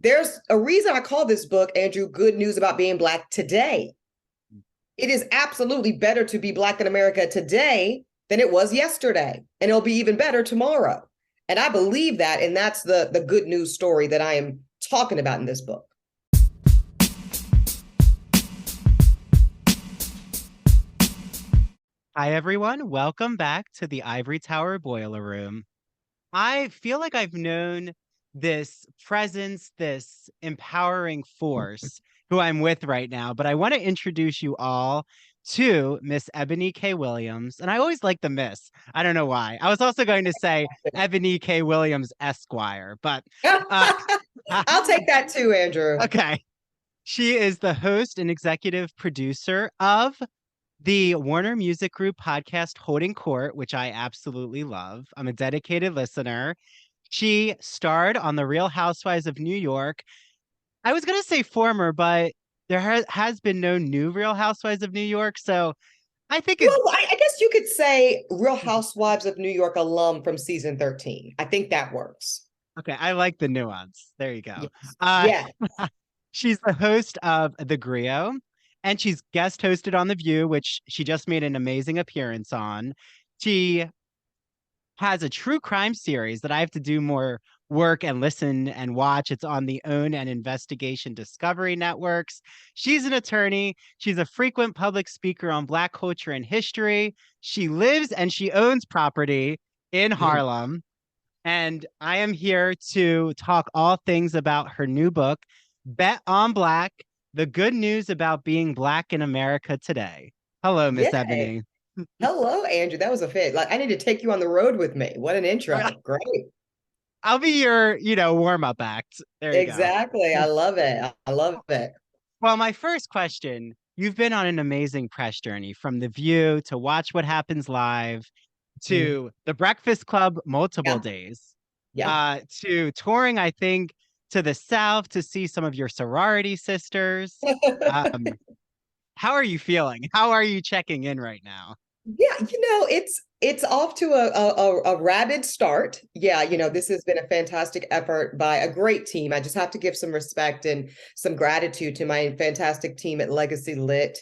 There's a reason I call this book, Andrew, Good News About Being Black Today. It is absolutely better to be Black in America today than it was yesterday. And it'll be even better tomorrow. And I believe that. And that's the good news story that I am talking about in this book. Hi, everyone. Welcome back to the Ivory Tower Boiler Room. I feel like I've known this presence, this empowering force who I'm with right now, but I want to introduce you all to Miss Eboni K. Williams. And I always like the Miss. I don't know why. I was also going to say Eboni K. Williams Esquire, but uh, I'll take that too, Andrew. okay. She is the host and executive producer of the Warner Music Group podcast Holding Court, which I absolutely love. I'm a dedicated listener. She starred on The Real Housewives of New York. I was going to say former, but there has been no new Real Housewives of New York. So I think it's. Well, I guess you could say Real Housewives of New York alum from season 13. I think that works. Okay, I like the nuance. There you go. Yes. Uh, Yeah. she's the host of The Grio, and she's guest hosted on The View, which she just made an amazing appearance on. She has a true crime series that I have to do more work and listen and watch. It's on the OWN and Investigation Discovery networks. She's an attorney. She's a frequent public speaker on Black culture and history. She lives and she owns property in Harlem. And I am here to talk all things about her new book, Bet on Black, The Good News About Being Black in America Today. Hello, Miss Yeah. Eboni. Hello, Andrew. That was a fit. Like, I need to take you on the road with me. What an intro. Great. I'll be your, warm-up act. There you Exactly. go. I love it. I love it. Well, my first question, you've been on an amazing press journey from The View to Watch What Happens Live to The Breakfast Club multiple Yeah. days, Yeah. to touring, I think, to the South to see some of your sorority sisters. Um, how are you feeling? How are you checking in right now? Yeah, it's off to a rabid start. Yeah, this has been a fantastic effort by a great team. I just have to give some respect and some gratitude to my fantastic team at Legacy Lit,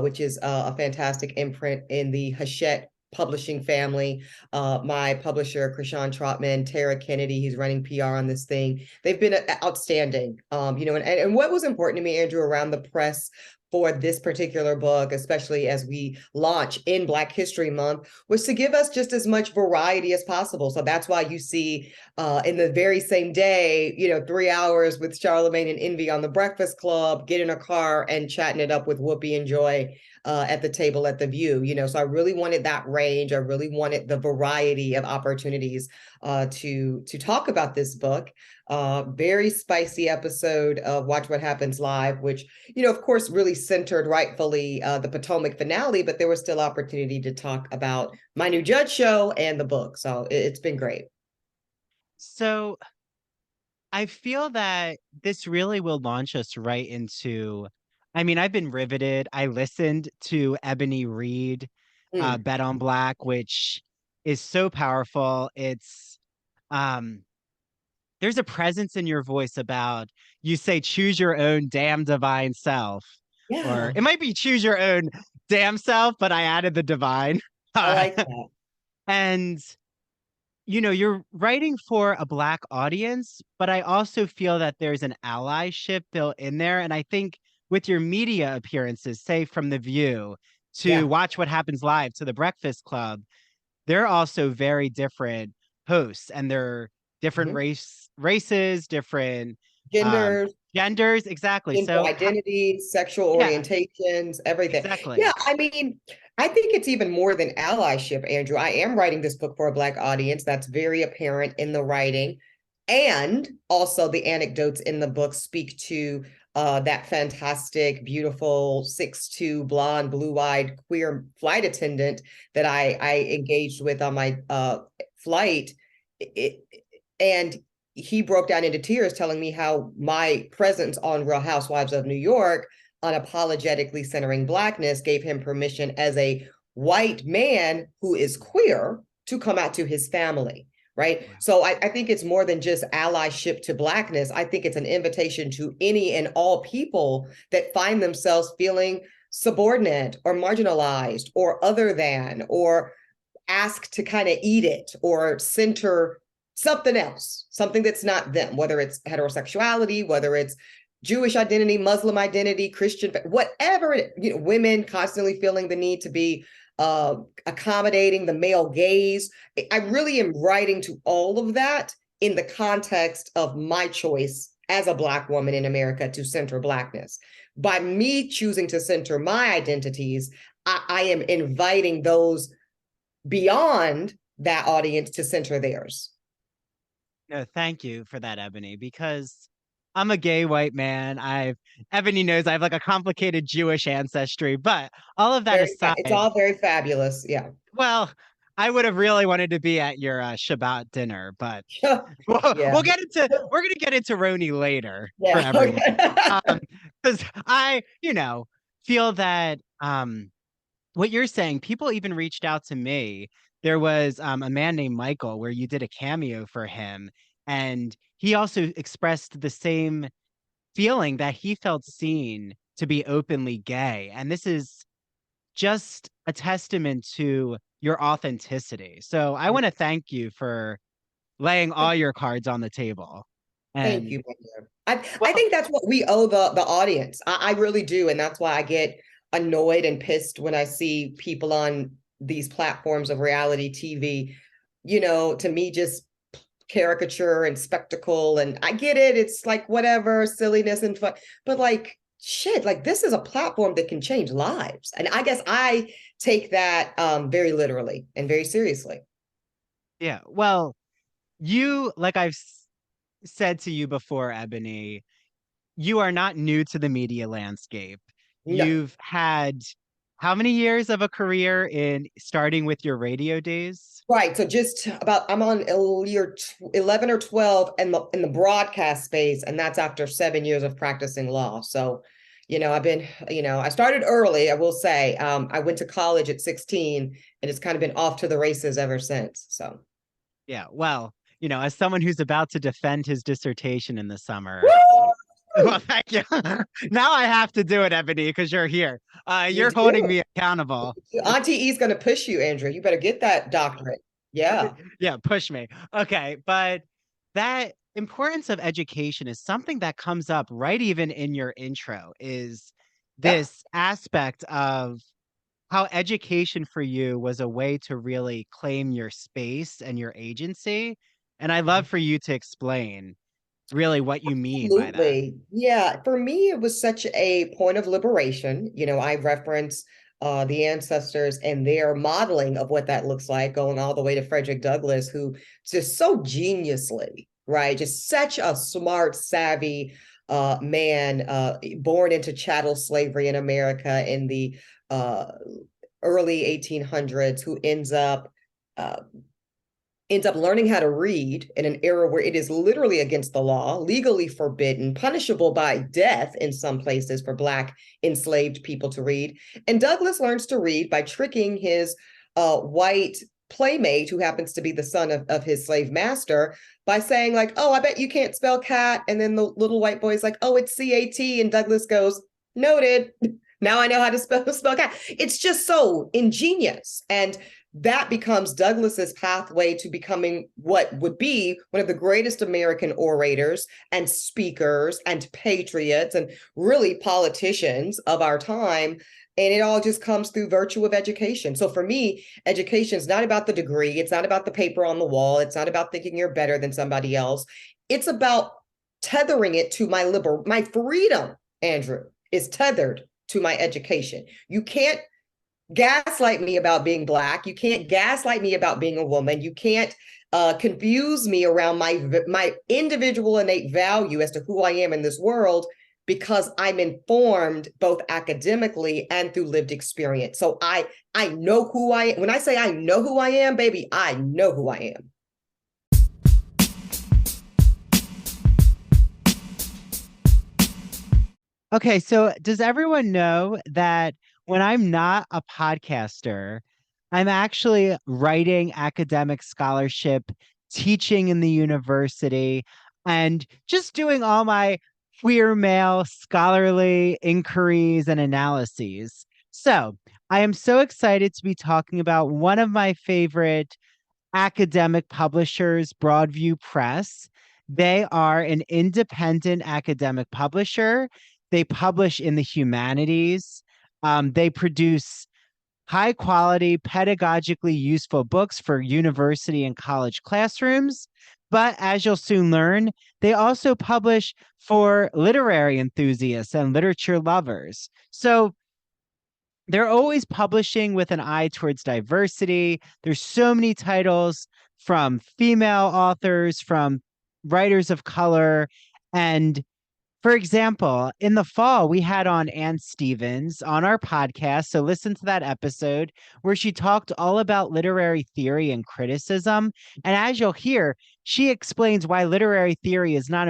which is a fantastic imprint in the Hachette publishing family. My publisher, Krishan Trotman, Tara Kennedy, he's running PR on this thing. They've been outstanding. And what was important to me, Andrew, around the press for this particular book, especially as we launch in Black History Month, was to give us just as much variety as possible. So that's why you see in the very same day, 3 hours with Charlemagne and Envy on The Breakfast Club, get in a car and chatting it up with Whoopi and Joy at the table at The View. So I really wanted that range. I really wanted the variety of opportunities to talk about this book. Very spicy episode of Watch What Happens Live, which, of course, really centered rightfully the Potomac finale, but there was still opportunity to talk about my new Judge show and the book. So it's been great. So I feel that this really will launch us right into, I've been riveted. I listened to Ebony read Bet on Black, which is so powerful. It's there's a presence in your voice about, you say, choose your own damn divine self. Or Yeah, it might be choose your own damn self, but I added the divine. I like that. And, you're writing for a Black audience, but I also feel that there's an allyship built in there. And I think with your media appearances, say from The View to Yeah. Watch What Happens Live to The Breakfast Club, they're also very different hosts, and they're different Mhm. races, different um Genders, genders. Exactly. gender So identities, sexual yeah, orientations, everything. Yeah, exactly. I think it's even more than allyship, Andrew. I am writing this book for a Black audience. That's very apparent in the writing. And also the anecdotes in the book speak to that fantastic, beautiful 6'2", blonde, blue-eyed queer flight attendant that I engaged with on my flight. And he broke down into tears telling me how my presence on Real Housewives of New York, unapologetically centering Blackness, gave him permission as a white man who is queer to come out to his family, right? Wow. So I think it's more than just allyship to Blackness. I think it's an invitation to any and all people that find themselves feeling subordinate or marginalized or other than or asked to kind of eat it or center something else, something that's not them, whether it's heterosexuality, whether it's Jewish identity, Muslim identity, Christian, whatever it, women constantly feeling the need to be accommodating the male gaze. I really am writing to all of that in the context of my choice as a Black woman in America to center Blackness. By me choosing to center my identities, I am inviting those beyond that audience to center theirs. No, thank you for that, Ebony, because I'm a gay white man. Ebony knows I have like a complicated Jewish ancestry, but all of that It's aside, all very fabulous. Yeah. well, I would have really wanted to be at your Shabbat dinner, but we'll Yeah. we're gonna get into RHONY later for Yeah. everyone. Okay. Because I feel that what you're saying, people even reached out to me. There was a man named Michael where you did a cameo for him, and he also expressed the same feeling that he felt seen to be openly gay. And this is just a testament to your authenticity. So I want to thank you for laying all your cards on the table. Thank And you, Gloria. I well, think that's what we owe the audience. I really do. And that's why I get annoyed and pissed when I see people on these platforms of reality TV, to me, just caricature and spectacle. And I get it. It's like whatever, silliness and fun. But like, shit, like this is a platform that can change lives. And I guess I take that very literally and very seriously. yeah, well, like I've said to you before, Ebony, you are not new to the media landscape. No. You've had how many years of a career in starting with your radio days? Right. So just about I'm on year 11 or 12 in the broadcast space, and that's after 7 years of practicing law. So, I've been, I started early, I will say. I went to college at 16 and it's kind of been off to the races ever since. So Yeah, well, as someone who's about to defend his dissertation in the summer, Woo! well, thank you. Now I have to do it, Ebony, because you're here. You You're holding do. me accountable. Auntie E's gonna push you, Andrew. You better get that doctorate. Yeah. Yeah, push me. Okay, but that importance of education is something that comes up right even in your intro, is Yep. this aspect of how education for you was a way to really claim your space and your agency. And I'd love for you to explain really what you mean by that. Absolutely. Yeah. For me, it was such a point of liberation. I reference the ancestors and their modeling of what that looks like, going all the way to Frederick Douglass, who just so geniusly, right? Just such a smart, savvy man, born into chattel slavery in America in the uh, early 1800s, who uh, ends up learning how to read in an era where it is literally against the law, legally forbidden, punishable by death in some places for Black enslaved people to read. And Douglass learns to read by tricking his white playmate, who happens to be the son of his slave master, by saying, like, oh, I bet you can't spell cat. And then the little white boy's like, oh, it's CAT. And Douglass goes, noted. Now I know how to spell cat. It's just so ingenious. And that becomes Douglass's pathway to becoming what would be one of the greatest American orators and speakers and patriots and really politicians of our time. And it all just comes through virtue of education. So for me, education is not about the degree. It's not about the paper on the wall. It's not about thinking you're better than somebody else. It's about tethering it to my freedom, Andrew, is tethered to my education. You can't gaslight me about being Black. You can't gaslight me about being a woman. You can't confuse me around my individual innate value as to who I am in this world, because I'm informed both academically and through lived experience. So I know who I am. When I say I know who I am, baby, I know who I am. Okay, so does everyone know that when I'm not a podcaster, I'm actually writing academic scholarship teaching in the university, and just doing all my queer male scholarly inquiries and analyses. So, I am so excited to be talking about one of my favorite academic publishers, Broadview Press. They are an independent academic publisher. They publish in the humanities. They produce high quality, pedagogically useful books for university and college classrooms. But as you'll soon learn, they also publish for literary enthusiasts and literature lovers. So they're always publishing with an eye towards diversity. There's so many titles from female authors, from writers of color. And for example, in the fall, we had on Ann Stevens on our podcast. So listen to that episode where she talked all about literary theory and criticism. And as you'll hear, she explains why literary theory is not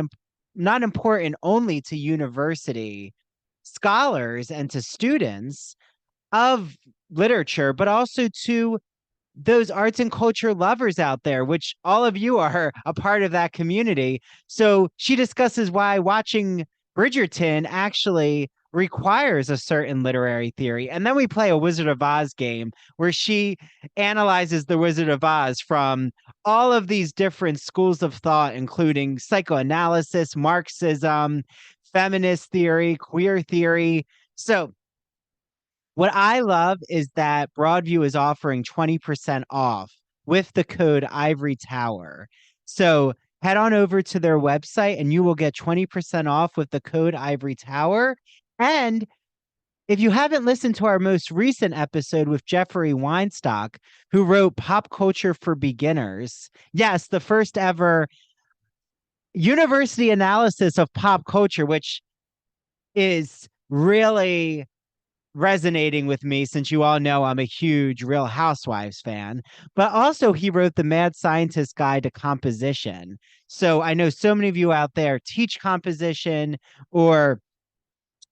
important only to university scholars and to students of literature, but also to those arts and culture lovers out there, which all of you are a part of that community. So she discusses why watching Bridgerton actually requires a certain literary theory. And then we play a Wizard of Oz game where she analyzes the Wizard of Oz from all of these different schools of thought, including psychoanalysis, Marxism, feminist theory, queer theory. So what I love is that Broadview is offering 20% off with the code Ivory Tower. So head on over to their website and you will get 20% off with the code Ivory Tower. And if you haven't listened to our most recent episode with Jeffrey Weinstock, who wrote Pop Culture for Beginners, yes, the first ever university analysis of pop culture, which is really resonating with me since you all know I'm a huge Real Housewives fan. But also, he wrote the Mad Scientist Guide to Composition. So I know so many of you out there teach composition or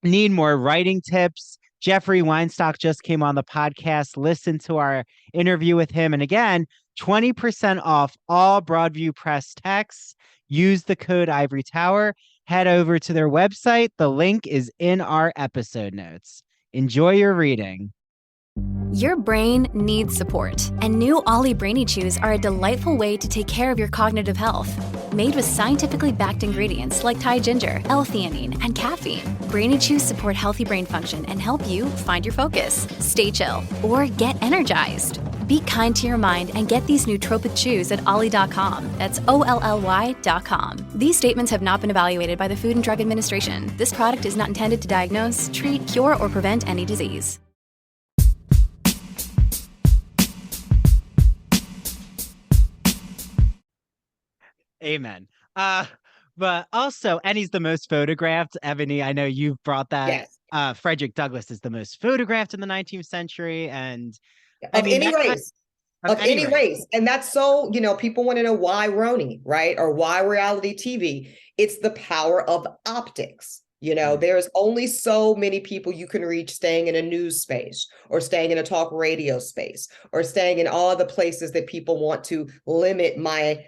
need more writing tips. Jeffrey Weinstock just came on the podcast. Listen to our interview with him. And again, 20% off all Broadview Press texts. Use the code Ivory Tower. Head over to their website. The link is in our episode notes. Enjoy your reading. Your brain needs support, and new Ollie Brainy Chews are a delightful way to take care of your cognitive health. Made with scientifically backed ingredients like Thai ginger, L-theanine, and caffeine, Brainy Chews support healthy brain function and help you find your focus, stay chill, or get energized. Be kind to your mind and get these nootropic chews at ollie.com. That's OLLY.com. These statements have not been evaluated by the Food and Drug Administration. This product is not intended to diagnose, treat, cure, or prevent any disease. Amen. But also, and he's the most photographed. Ebony, I know you've brought that. Yes. Frederick Douglass is the most photographed in the 19th century. And I Of mean, any race. Of any race. And that's so, people want to know why RHONY, right? Or why reality TV. It's the power of optics. There's only so many people you can reach staying in a news space or staying in a talk radio space or staying in all the places that people want to limit my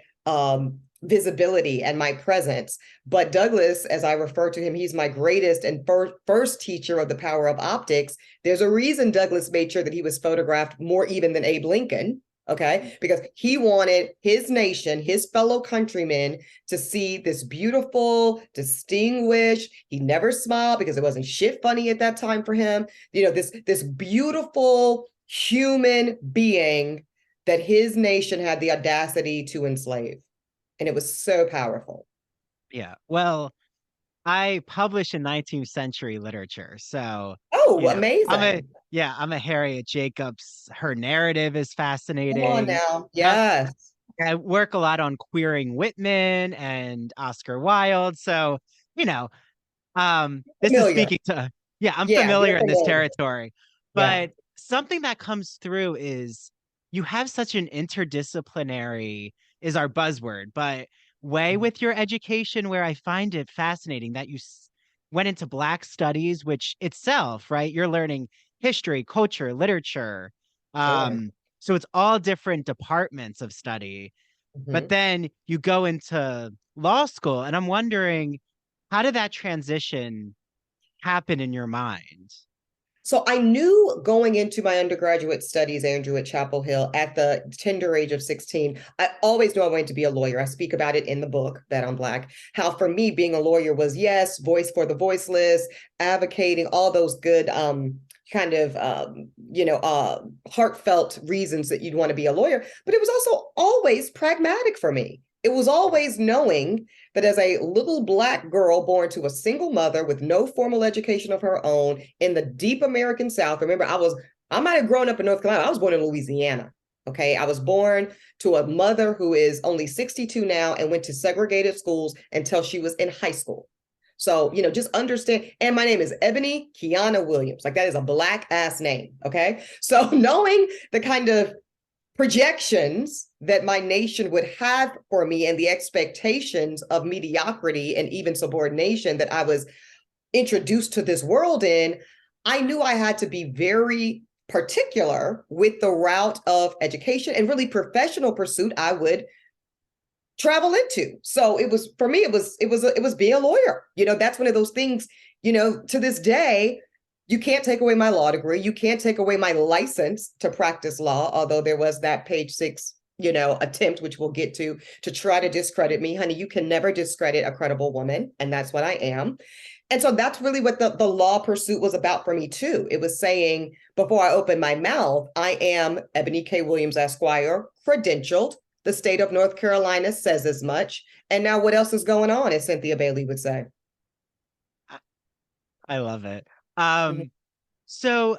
visibility and my presence. But Douglass, as I refer to him, he's my greatest and first teacher of the power of optics. There's a reason Douglass made sure that he was photographed more even than Abe Lincoln. Okay, because he wanted his nation, his fellow countrymen, to see this beautiful, distinguished. He never smiled because it wasn't shit funny at that time for him. This beautiful human being that his nation had the audacity to enslave. And it was so powerful. Yeah. Well, I publish in 19th century literature. So, amazing. I'm a Harriet Jacobs. Her narrative is fascinating. Come on now. Yes. I work a lot on queering Whitman and Oscar Wilde. So, this is speaking to, I'm familiar in this territory. But something that comes through is you have such an interdisciplinary is our buzzword, but way with your education where I find it fascinating that you went into Black studies, which itself, right? You're learning history, culture, literature. Sure. So it's all different departments of study. but then you go into law school, and I'm wondering, how did that transition happen in your mind? So I knew going into my undergraduate studies, Andrew, at Chapel Hill at the tender age of 16, I always knew I wanted to be a lawyer. I speak about it in the book, Bet on Black, how for me being a lawyer was, yes, voice for the voiceless, advocating, all those good kind of, heartfelt reasons that you'd want to be a lawyer. But it was also always pragmatic for me. It was always knowing that as a little Black girl born to a single mother with no formal education of her own in the deep American South, remember, I might have grown up in North Carolina. I was born in Louisiana. Okay. I was born to a mother who is only 62 now and went to segregated schools until she was in high school. So, just understand. And my name is Eboni Kiana Williams. Like, that is a Black ass name. Okay. So knowing the kind of projections that my nation would have for me and the expectations of mediocrity and even subordination that I was introduced to this world in, I knew I had to be very particular with the route of education and really professional pursuit I would travel into. So it was, for me, it was being a lawyer. That's one of those things, to this day, you can't take away my law degree. You can't take away my license to practice law, although there was that page 6, attempt, which we'll get to try to discredit me. Honey, you can never discredit a credible woman. And that's what I am. And so that's really what the law pursuit was about for me too. It was saying, before I opened my mouth, I am Eboni K. Williams, Esquire, credentialed. The state of North Carolina says as much. And now what else is going on, as Cynthia Bailey would say. I love it. So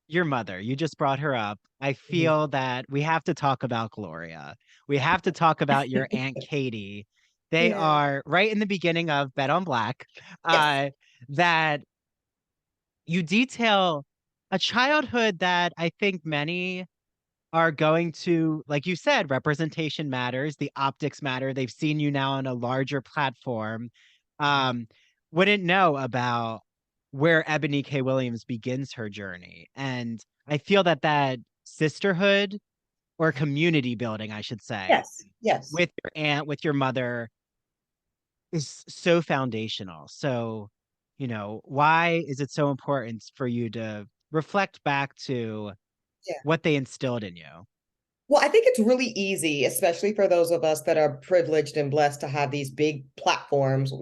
your mother, you just brought her up. I feel that we have to talk about Gloria. We have to talk about your Aunt Katie. They are right in the beginning of Bet on Black, that you detail a childhood that I think many are going to, like you said, representation matters, the optics matter. They've seen you now on a larger platform. Wouldn't know about where Eboni K. Williams begins her journey. And I feel that sisterhood, or community building, I should say, yes, with your aunt, with your mother, is so foundational. So, why is it so important for you to reflect back to what they instilled in you? Well, I think it's really easy, especially for those of us that are privileged and blessed to have these big platforms,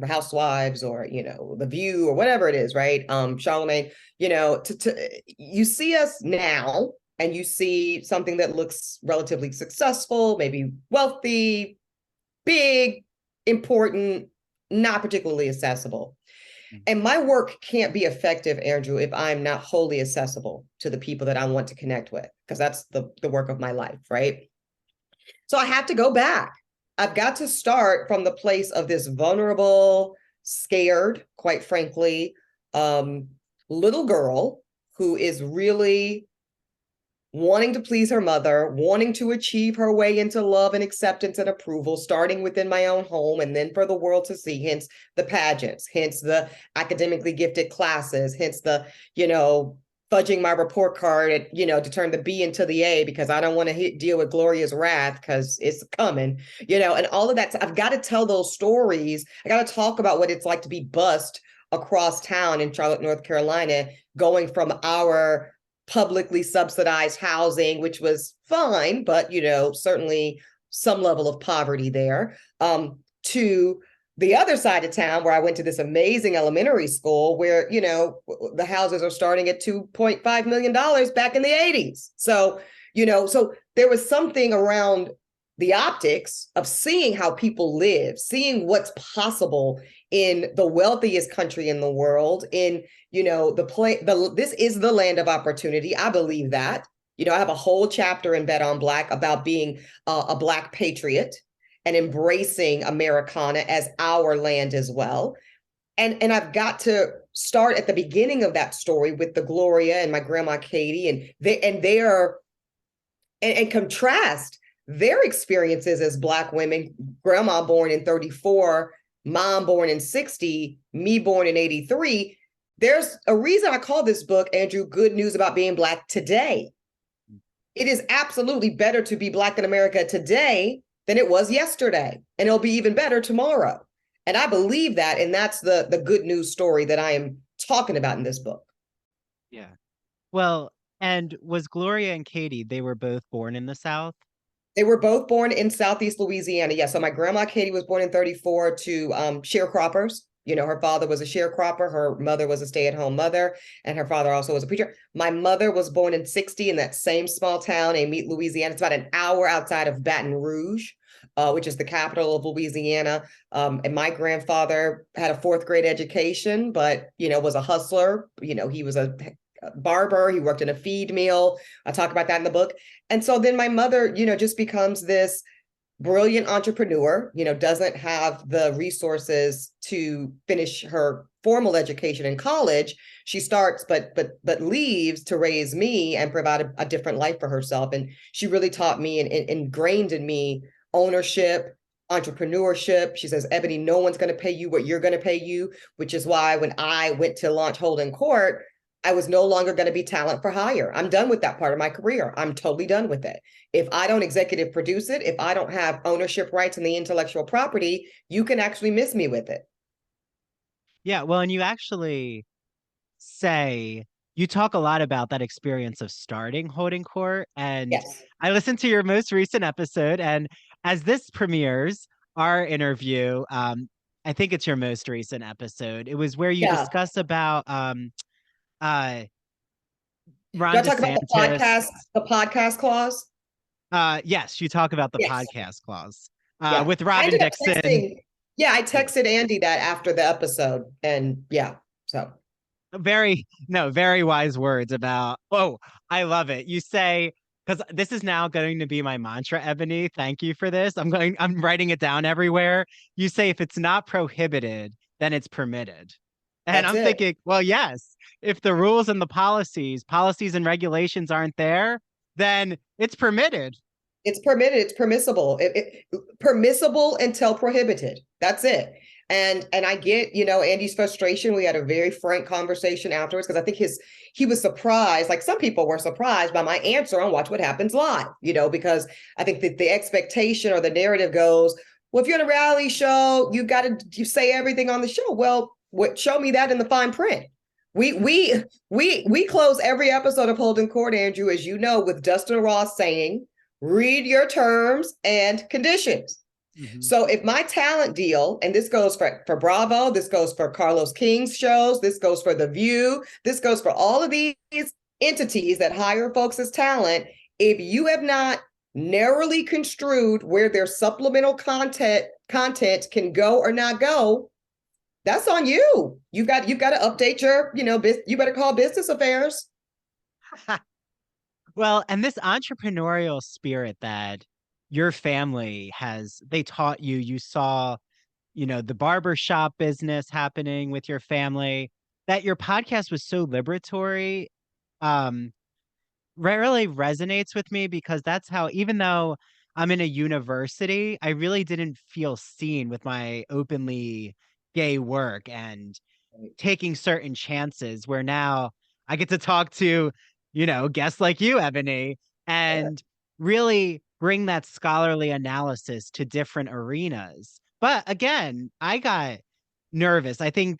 Housewives or, The View or whatever it is, right? Charlemagne, you see us now and you see something that looks relatively successful, maybe wealthy, big, important, not particularly accessible. And my work can't be effective, Andrew, if I'm not wholly accessible to the people that I want to connect with, because that's the work of my life, right? So I have to go back. I've got to start from the place of this vulnerable, scared, quite frankly, little girl who is really wanting to please her mother, wanting to achieve her way into love and acceptance and approval, starting within my own home and then for the world to see, hence the pageants, hence the academically gifted classes, hence the, fudging my report card to turn the B into the A because I don't want to deal with Gloria's wrath because it's coming, and all of that. So I've got to tell those stories. I got to talk about what it's like to be bussed across town in Charlotte, North Carolina, going from our publicly subsidized housing, which was fine, but certainly some level of poverty there, to the other side of town where I went to this amazing elementary school where, the houses are starting at $2.5 million back in the 80s. So, so there was something around the optics of seeing how people live, seeing what's possible in the wealthiest country in the world, in, this is the land of opportunity. I believe that. I have a whole chapter in Bet on Black about being a Black patriot and embracing Americana as our land as well. And I've got to start at the beginning of that story with the Gloria and my grandma Katie, and contrast their experiences as Black women, grandma born in 34, mom born in 60, me born in 83. There's a reason I call this book, Andrew, Good News About Being Black Today. It is absolutely better to be Black in America today than it was yesterday. And it'll be even better tomorrow. And I believe that. And that's the good news story that I am talking about in this book. Yeah. Well, and was Gloria and Katie, they were both born in the South? They were both born in Southeast Louisiana. Yeah. So my grandma Katie was born in 34 to sharecroppers. You know, her father was a sharecropper. Her mother was a stay-at-home mother, and her father also was a preacher. My mother was born in 60 in that same small town, Amite, Louisiana. It's about an hour outside of Baton Rouge, which is the capital of Louisiana. And my grandfather had a fourth grade education, but, you know, was a hustler. You know, he was a barber. He worked in a feed mill. I talk about that in the book. And so then my mother, you know, just becomes this brilliant entrepreneur, you know, doesn't have the resources to finish her formal education in college. She starts, but leaves to raise me and provide a different life for herself. And she really taught me and ingrained in me ownership, entrepreneurship. She says, Eboni, no one's going to pay you what you're going to pay you, which is why when I went to launch Holding Court, I was no longer going to be talent for hire. I'm done with that part of my career. I'm totally done with it. If I don't executive produce it, if I don't have ownership rights in the intellectual property, you can actually miss me with it. Yeah, well, and you actually say you talk a lot about that experience of starting Holding Court. And Yes. I listened to your most recent episode, and as this premieres, our interview, I think it's your most recent episode. It was where you discuss about Ron Do I talk about DeSantis. the podcast clause? Yes, you talk about the Yes. podcast clause Yeah. with Robin Dixon. I texted Andy that after the episode, and yeah, so very wise words about, oh, I love it. You say, because this is now going to be my mantra, Eboni. Thank you for this. I'm writing it down everywhere. You say, if it's not prohibited, then it's permitted. And I'm thinking, well, yes, if the rules and the policies and regulations aren't there, then it's permitted. It's permitted. It's permissible. Permissible until prohibited. That's it. And I get, you know, Andy's frustration. We had a very frank conversation afterwards because I think he was surprised, like some people were surprised by my answer on Watch What Happens Live, you know, because I think that the expectation or the narrative goes, well, if you're in a reality show, you say everything on the show. Well, show me that in the fine print. We close every episode of Holding Court, Andrew, as you know, with Dustin Ross saying, read your terms and conditions. Mm-hmm. So if my talent deal, and this goes for Bravo, this goes for Carlos King's shows, this goes for The View, this goes for all of these entities that hire folks as talent, if you have not narrowly construed where their supplemental content can go or not go, that's on you. You've got to update your, you know, you better call business affairs. Well, and this entrepreneurial spirit that your family has, they taught you, you saw, you know, the barbershop business happening with your family, that your podcast was so liberatory, really resonates with me, because that's how, even though I'm in a university, I really didn't feel seen with my openly gay work and taking certain chances, where now I get to talk to, you know, guests like you, Eboni, and really bring that scholarly analysis to different arenas. But again, I got nervous. I think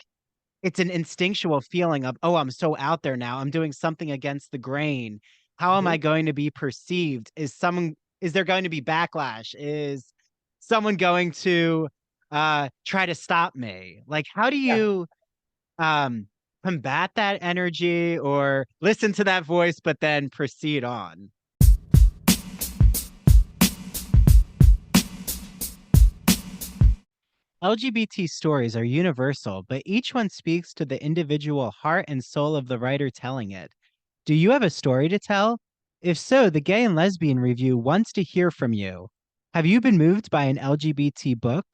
it's an instinctual feeling of, oh, I'm so out there now. I'm doing something against the grain. How am I going to be perceived? Is there going to be backlash? Is someone going to try to stop me? Like, how do you combat that energy, or listen to that voice but then proceed on? LGBT stories are universal, but each one speaks to the individual heart and soul of the writer telling it. Do you have a story to tell? If so, the Gay and Lesbian Review wants to hear from you. Have you been moved by an LGBT book,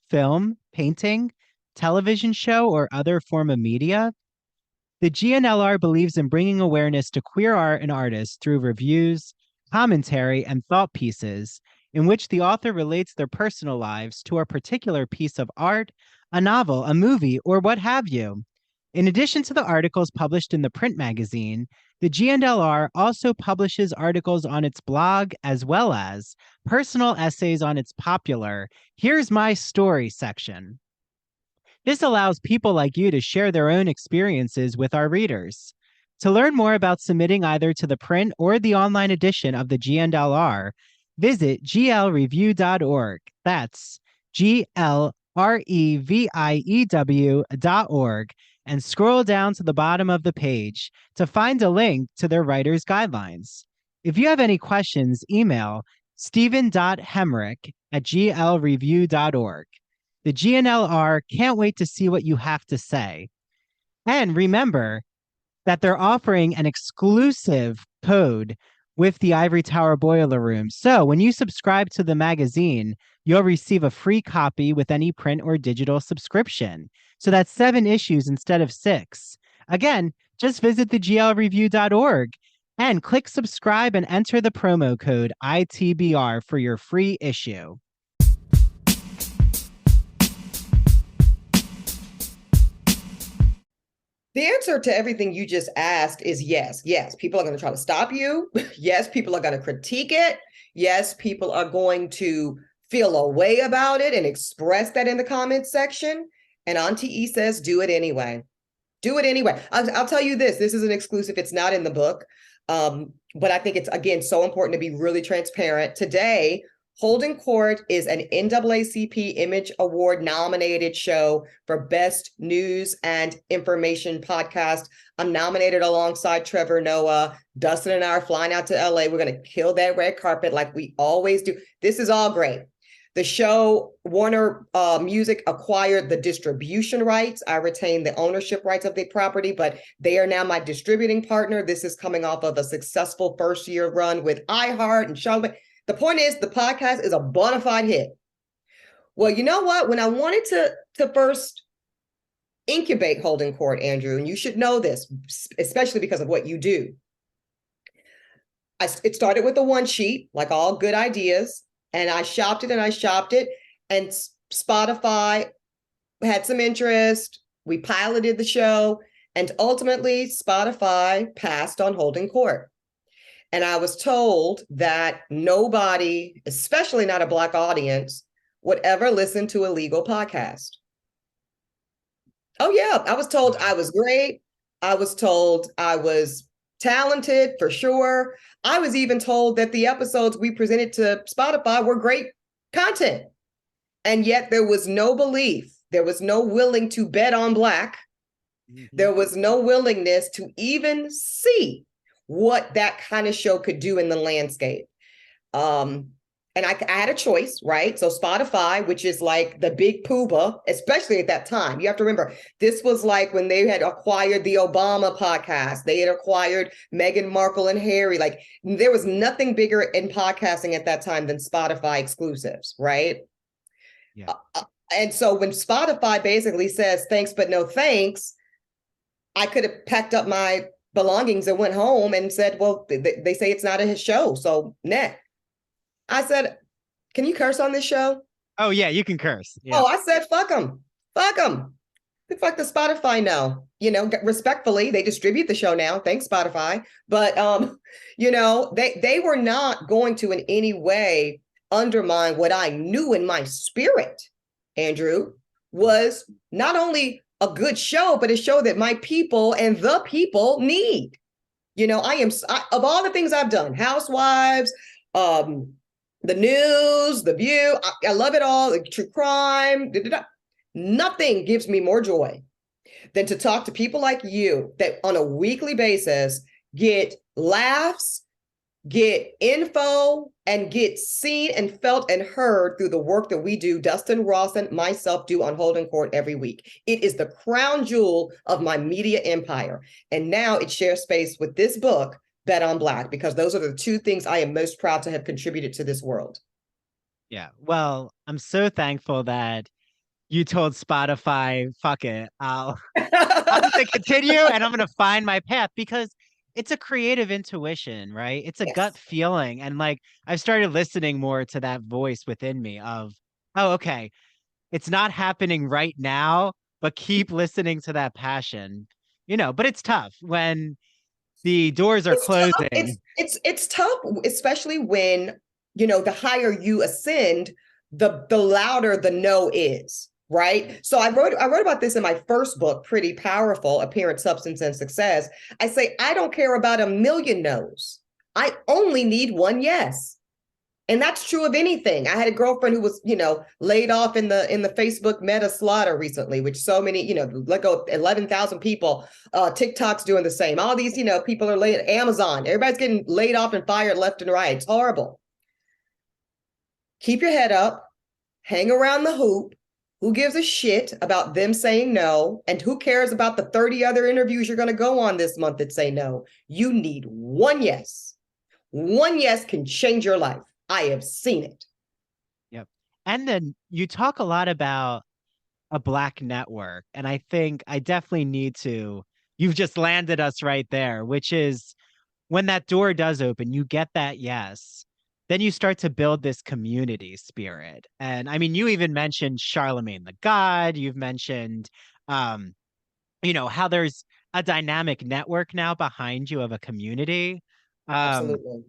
film, painting, television show, or other form of media? The GNLR believes in bringing awareness to queer art and artists through reviews, commentary, and thought pieces, in which the author relates their personal lives to a particular piece of art, a novel, a movie, or what have you. In addition to the articles published in the print magazine, the GNLR also publishes articles on its blog as well as personal essays on its popular Here's My Story section. This allows people like you to share their own experiences with our readers. To learn more about submitting either to the print or the online edition of the GNLR, visit glreview.org. That's glreview.org, and scroll down to the bottom of the page to find a link to their writer's guidelines. If you have any questions, email stephen.hemrick@glreview.org. The GNLR can't wait to see what you have to say. And remember that they're offering an exclusive code with the Ivory Tower Boiler Room. So when you subscribe to the magazine, you'll receive a free copy with any print or digital subscription. So that's 7 issues instead of 6. Again, just visit theglreview.org and click subscribe and enter the promo code ITBR for your free issue. The answer to everything you just asked is yes. Yes, people are going to try to stop you. Yes, people are going to critique it. Yes, people are going to feel a way about it and express that in the comments section. And Auntie E says, do it anyway. Do it anyway. I'll tell you this. This is an exclusive. It's not in the book. But I think it's, again, so important to be really transparent. Today, Holding Court is an NAACP Image Award nominated show for Best News and Information Podcast. I'm nominated alongside Trevor Noah. Dustin and I are flying out to LA. We're going to kill that red carpet like we always do. This is all great. The show, Warner Music acquired the distribution rights. I retain the ownership rights of the property, but they are now my distributing partner. This is coming off of a successful first year run with iHeart and Charlotte. The point is, the podcast is a bona fide hit. Well, you know what? When I wanted to first incubate Holding Court, Andrew, and you should know this, especially because of what you do. It started with a one sheet, like all good ideas, and I shopped it, and Spotify had some interest. We piloted the show, and ultimately Spotify passed on Holding Court. And I was told that nobody, especially not a Black audience, would ever listen to a legal podcast. Oh, yeah. I was told I was great. I was told I was talented for sure. I was even told that the episodes we presented to Spotify were great content. And yet there was no belief. There was no willing to bet on Black. Mm-hmm. There was no willingness to even see what that kind of show could do in the landscape. And I had a choice, right? So Spotify, which is like the big poobah, especially at that time. You have to remember, this was like when they had acquired the Obama podcast. They had acquired Meghan Markle and Harry. Like, there was nothing bigger in podcasting at that time than Spotify exclusives, right? Yeah. And so when Spotify basically says, thanks, but no thanks, I could have packed up my belongings and went home and said, well, they say it's not a show, so nah. I said, can you curse on this show? Oh, yeah, you can curse. Yeah. Oh, I said, fuck them. Fuck them. Fuck the Spotify no. You know, respectfully, they distribute the show now. Thanks, Spotify. But, you know, they were not going to in any way undermine what I knew in my spirit, Andrew, was not only a good show, but a show that my people and the people need. You know, of all the things I've done, Housewives, the news, The View, I love it all, like true crime, nothing gives me more joy than to talk to people like you that on a weekly basis get laughs, get info, and get seen and felt and heard through the work that we do, Dustin Ross and myself do on Holding Court every week. It is the crown jewel of my media empire. And now it shares space with this book, Bet on Black, because those are the two things I am most proud to have contributed to this world. Yeah. Well, I'm so thankful that you told Spotify, fuck it, I'm going to continue and I'm going to find my path, because it's a creative intuition, right? It's a gut feeling. And like, I've started listening more to that voice within me of, oh, okay, it's not happening right now, but keep listening to that passion, but it's tough when the doors are It's tough. closing. It's tough, especially when, the higher you ascend, the louder the no is, right? So I wrote about this in my first book, Pretty Powerful: Appearance, Substance, and Success. I say, I don't care about a million no's. I only need one yes. And that's true of anything. I had a girlfriend who was, laid off in the Facebook meta slaughter recently, which so many, let go 11,000 people. TikTok's doing the same. All these, people are laid. Amazon, everybody's getting laid off and fired left and right. It's horrible. Keep your head up, hang around the hoop. Who gives a shit about them saying no? And who cares about the 30 other interviews you're going to go on this month that say no? You need one yes. One yes can change your life. I have seen it. Yep. And then you talk a lot about a Black network. And I think I definitely need to, you've just landed us right there, which is when that door does open, you get that yes. Then you start to build this community spirit. And I mean, you even mentioned Charlemagne the God. You've mentioned, how there's a dynamic network now behind you of a community. Absolutely.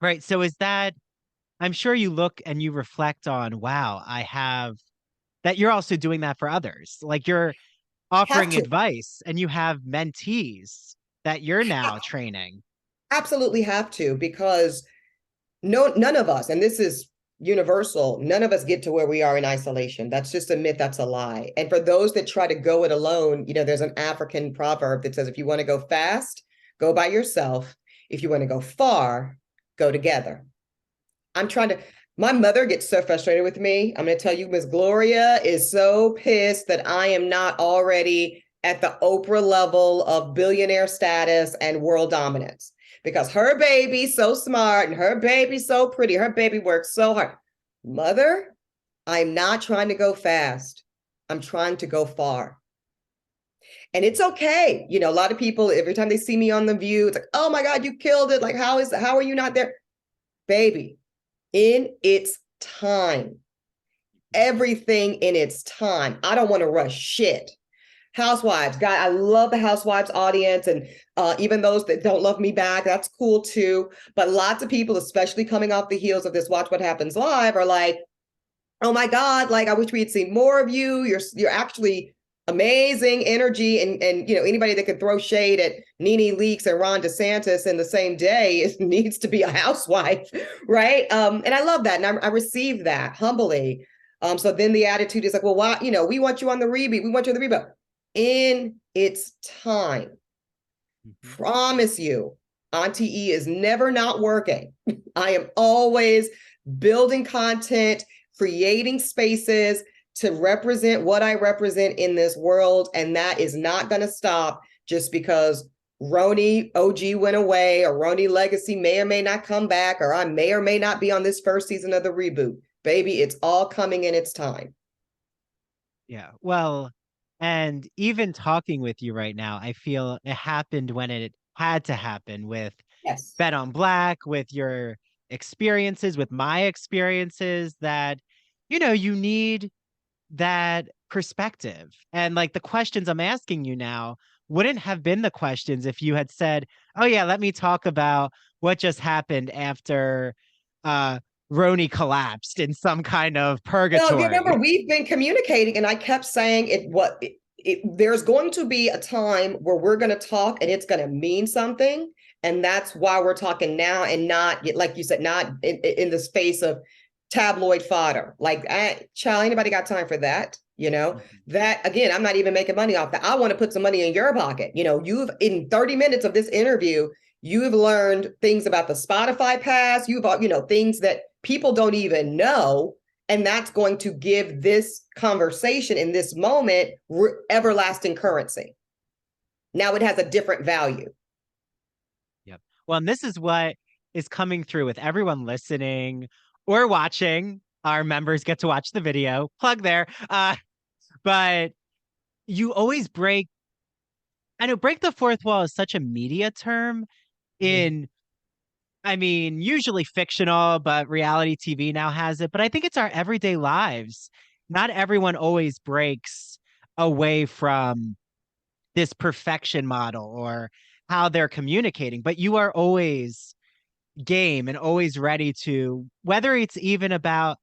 Right. So is that, I'm sure you look and you reflect on, wow, that you're also doing that for others. Like you're offering advice and you have mentees that you're now training. Absolutely have to, because none of us, and this is universal, none of us get to where we are in isolation. That's just a myth. That's a lie. And for those that try to go it alone, there's an African proverb that says, if you want to go fast, go by yourself. If you want to go far, go together. My mother gets so frustrated with me. I'm going to tell you, Miss Gloria is so pissed that I am not already at the Oprah level of billionaire status and world dominance, because her baby's so smart and her baby's so pretty. Her baby works so hard. Mother, I'm not trying to go fast. I'm trying to go far. And it's okay. A lot of people, every time they see me on The View, it's like, oh my God, you killed it. Like, how are you not there? Baby, in its time. Everything in its time. I don't want to rush shit. Housewives, God, I love the Housewives audience, and even those that don't love me back, that's cool too. But lots of people, especially coming off the heels of this Watch What Happens Live, are like, oh my God, like I wish we had seen more of you. You're actually amazing energy, and anybody that can throw shade at Nene Leakes and Ron DeSantis in the same day needs to be a housewife, right? And I love that, and I receive that humbly. So then the attitude is like, well, why? We want you on the reboot. We want you on the reboot. In its time. Mm-hmm. Promise you, Auntie E is never not working. I am always building content, creating spaces to represent what I represent in this world. And that is not going to stop just because RHONY OG went away, or RHONY Legacy may or may not come back, or I may or may not be on this first season of the reboot. Baby, it's all coming in its time. Yeah. Well, and even talking with you right now, I feel it happened when it had to happen, with Bet on Black, with your experiences, with my experiences, that, you need that perspective. And like the questions I'm asking you now wouldn't have been the questions if you had said, oh yeah, let me talk about what just happened after RHONY collapsed in some kind of purgatory. Well, remember, we've been communicating, and I kept saying there's going to be a time where we're going to talk and it's going to mean something. And that's why we're talking now, and not, like you said, not in the space of tabloid fodder. Like, child, anybody got time for that? That, again, I'm not even making money off that. I want to put some money in your pocket. You've, in 30 minutes of this interview, you've learned things about the Spotify pass. You've, things that people don't even know. And that's going to give this conversation in this moment everlasting currency. Now it has a different value. Yep. Well, and this is what is coming through with everyone listening or watching. Our members get to watch the video. Plug there. But you always break the fourth wall is such a media term in, I mean, usually fictional, but reality TV now has it. But I think it's our everyday lives. Not everyone always breaks away from this perfection model or how they're communicating, but you are always game and always ready to, whether it's even about,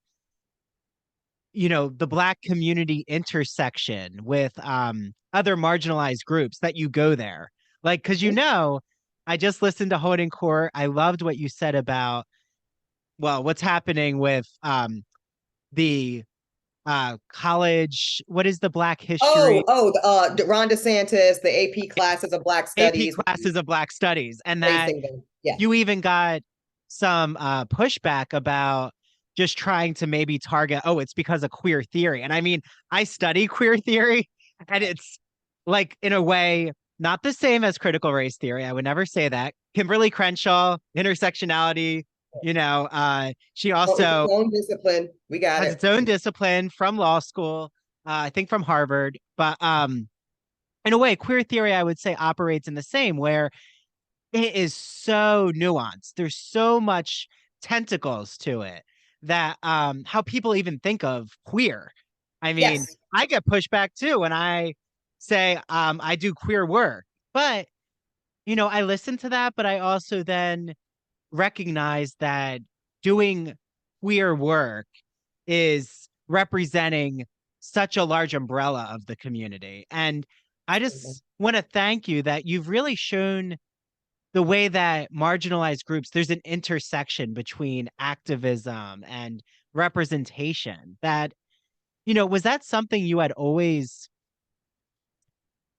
the Black community intersection with other marginalized groups, that you go there. Like, because I just listened to Hoden Court. I loved what you said about, well, what's happening with the college, what is the Black history? Ron DeSantis, the AP classes of Black AP Studies. classes of Black Studies, and that Racing them. Yeah. you even got some pushback about just trying to maybe target, oh, it's because of queer theory. And I mean, I study queer theory, and it's like, in a way, not the same as critical race theory. I would never say that. Kimberly Crenshaw, intersectionality, she also it's its own discipline. We got has it. its own discipline from law school, I think from Harvard. But in a way, queer theory, I would say, operates in the same, where it is so nuanced. There's so much tentacles to it, that how people even think of queer. I mean, Yes. I get pushback too when I say I do queer work. But, I listen to that, but I also then recognize that doing queer work is representing such a large umbrella of the community. And I just want to thank you that you've really shown the way that marginalized groups, there's an intersection between activism and representation. That, was that something you had always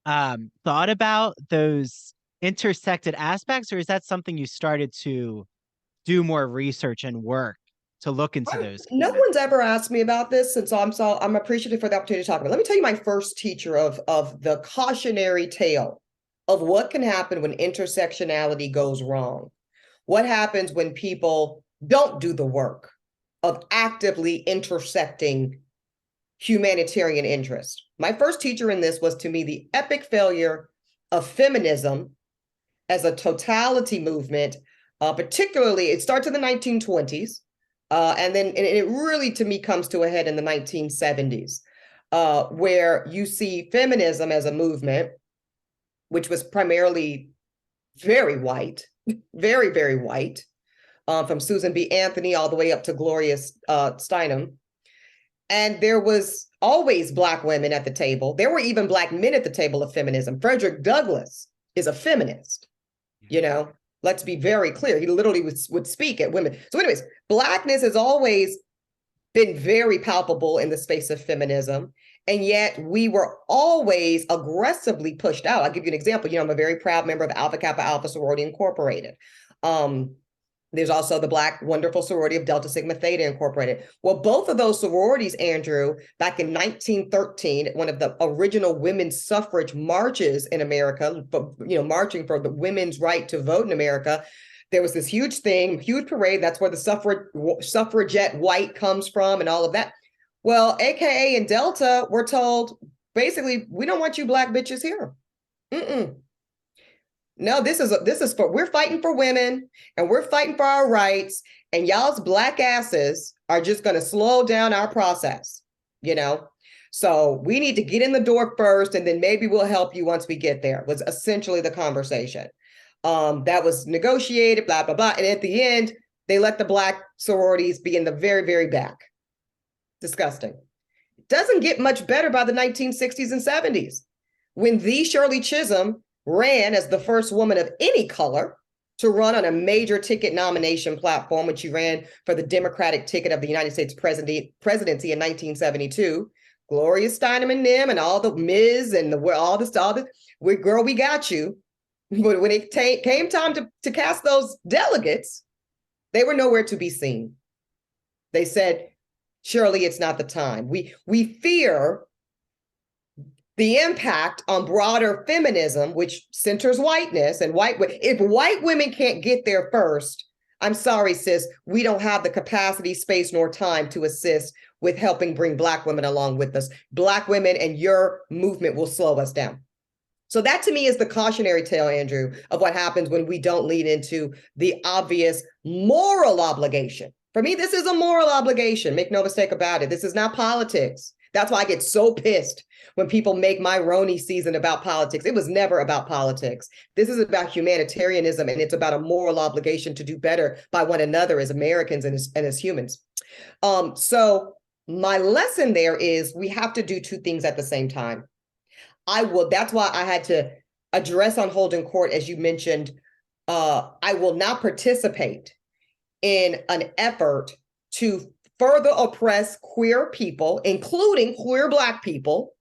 thought about, those intersected aspects, or is that something you started to do more research and work to look into those? No one's ever asked me about this, and so I'm appreciative for the opportunity to talk about it. Let me tell you my first teacher of the cautionary tale of what can happen when intersectionality goes wrong. What happens when people don't do the work of actively intersecting humanitarian interest. My first teacher in this was, to me, the epic failure of feminism as a totality movement. Particularly, it starts in the 1920s, and it really, to me, comes to a head in the 1970s, where you see feminism as a movement, which was primarily very white, very, very white, from Susan B. Anthony all the way up to Gloria Steinem. And there was always Black women at the table. There were even Black men at the table of feminism. Frederick Douglass is a feminist, Let's be very clear. He literally would speak at women. So anyways, Blackness has always been very palpable in the space of feminism. And yet we were always aggressively pushed out. I'll give you an example. I'm a very proud member of Alpha Kappa Alpha Sorority Incorporated. There's also the Black wonderful sorority of Delta Sigma Theta Incorporated. Well, both of those sororities, Andrew, back in 1913, one of the original women's suffrage marches in America, marching for the women's right to vote in America, there was this huge thing, huge parade. That's where the suffragette white comes from and all of that. Well, AKA in Delta, we're told, basically, we don't want you Black bitches here. No, this is for, we're fighting for women and we're fighting for our rights, and y'all's Black asses are just going to slow down our process, So we need to get in the door first, and then maybe we'll help you once we get there, was essentially the conversation. That was negotiated, blah, blah, blah. And at the end, they let the Black sororities be in the very, very back. Disgusting. It doesn't get much better by the 1960s and 70s, when the Shirley Chisholm ran as the first woman of any color to run on a major ticket nomination platform, when she ran for the Democratic ticket of the United States presidency in 1972. Gloria Steinem and them and all the Ms. and all this, girl, we got you. But when it came time to cast those delegates, they were nowhere to be seen. They said, surely it's not the time. We fear the impact on broader feminism, which centers whiteness and if white women can't get there first, I'm sorry, sis, we don't have the capacity, space, nor time to assist with helping bring Black women along with us. Black women and your movement will slow us down. So that, to me, is the cautionary tale, Andrew, of what happens when we don't lean into the obvious moral obligation. For me, this is a moral obligation. Make no mistake about it. This is not politics. That's why I get so pissed when people make my RHONY season about politics. It was never about politics. This is about humanitarianism, and it's about a moral obligation to do better by one another as Americans and as humans. So my lesson there is we have to do two things at the same time. That's why I had to address on Holden Court, as you mentioned, I will not participate in an effort to further oppress queer people, including queer Black people,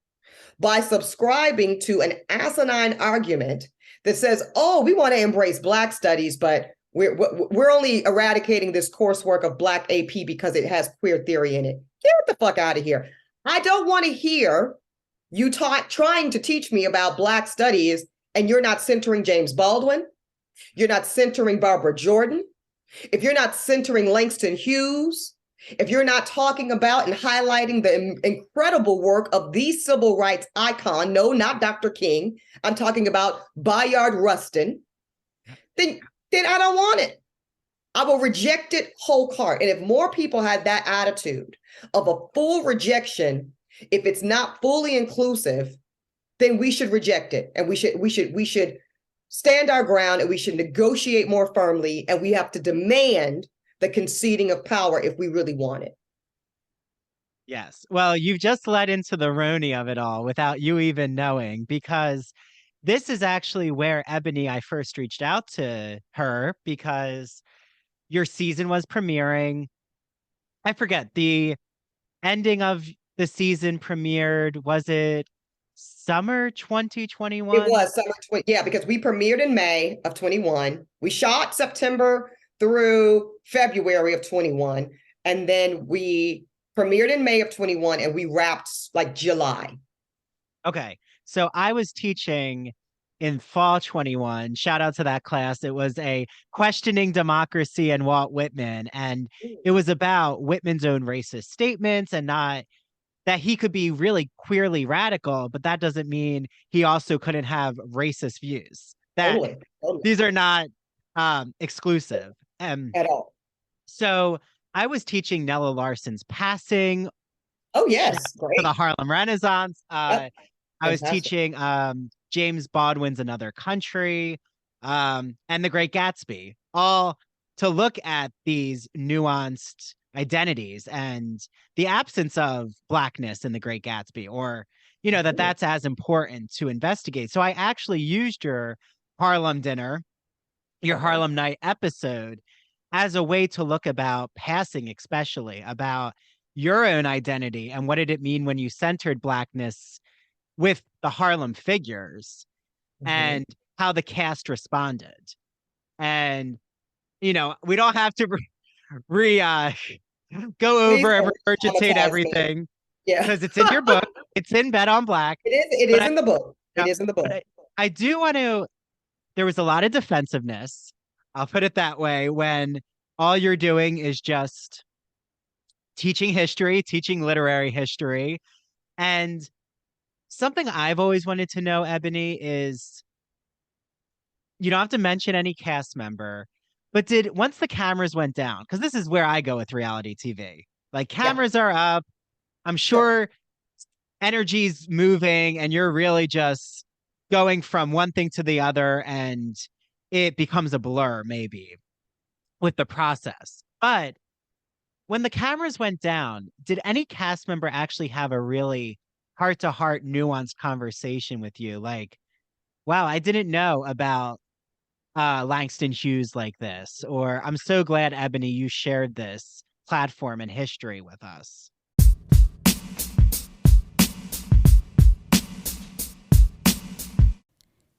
by subscribing to an asinine argument that says, oh, we want to embrace Black studies, but we're only eradicating this coursework of Black AP because it has queer theory in it. Get the fuck out of here. I don't want to hear you trying to teach me about Black studies and you're not centering James Baldwin. You're not centering Barbara Jordan. If you're not centering Langston Hughes, if you're not talking about and highlighting the incredible work of the civil rights icon, no, not Dr. King, I'm talking about Bayard Rustin, then I don't want it. I will reject it whole heart. And if more people had that attitude of a full rejection, if it's not fully inclusive, then we should reject it. And we should stand our ground, and we should negotiate more firmly, and we have to demand the conceding of power if we really want it. Yes. Well, you've just led into the RHONY of it all without you even knowing, because this is actually where Eboni, I first reached out to her because your season was premiering. I forget, the ending of the season premiered, was it summer 2021? It was summer 20, yeah, because we premiered in May of 21. We shot September through February of 21. And then we premiered in May of 21 and we wrapped like July. Okay. So I was teaching in fall 21. Shout out to that class. It was a questioning democracy and Walt Whitman. And it was about Whitman's own racist statements, and not that he could be really queerly radical, but that doesn't mean he also couldn't have racist views. Totally. These are not exclusive at all. So I was teaching Nella Larson's Passing. Oh, yes. Great. For the Harlem Renaissance. Yep. I was teaching James Baldwin's Another Country, and The Great Gatsby, all to look at these nuanced identities and the absence of Blackness in The Great Gatsby, or, you know, that's as important to investigate. So I actually used your Harlem dinner, your Harlem night episode, as a way to look about passing, especially about your own identity and what did it mean when you centered Blackness with the Harlem figures, and how the cast responded. And, you know, we don't have to go over and regurgitate everything. Yeah, because it's in your book. It's in Bet on Black. It is in the book. It is in the book. I do want to. There was a lot of defensiveness, I'll put it that way, when all you're doing is just teaching history, teaching literary history. And something I've always wanted to know, Eboni, is you don't have to mention any cast member, but once the cameras went down, because this is where I go with reality TV, like cameras are up, I'm sure energy's moving, and you're really just going from one thing to the other, and it becomes a blur maybe with the process. But when the cameras went down, did any cast member actually have a really heart-to-heart nuanced conversation with you? Like, wow, I didn't know about Langston Hughes like this, or I'm so glad, Eboni, you shared this platform and history with us.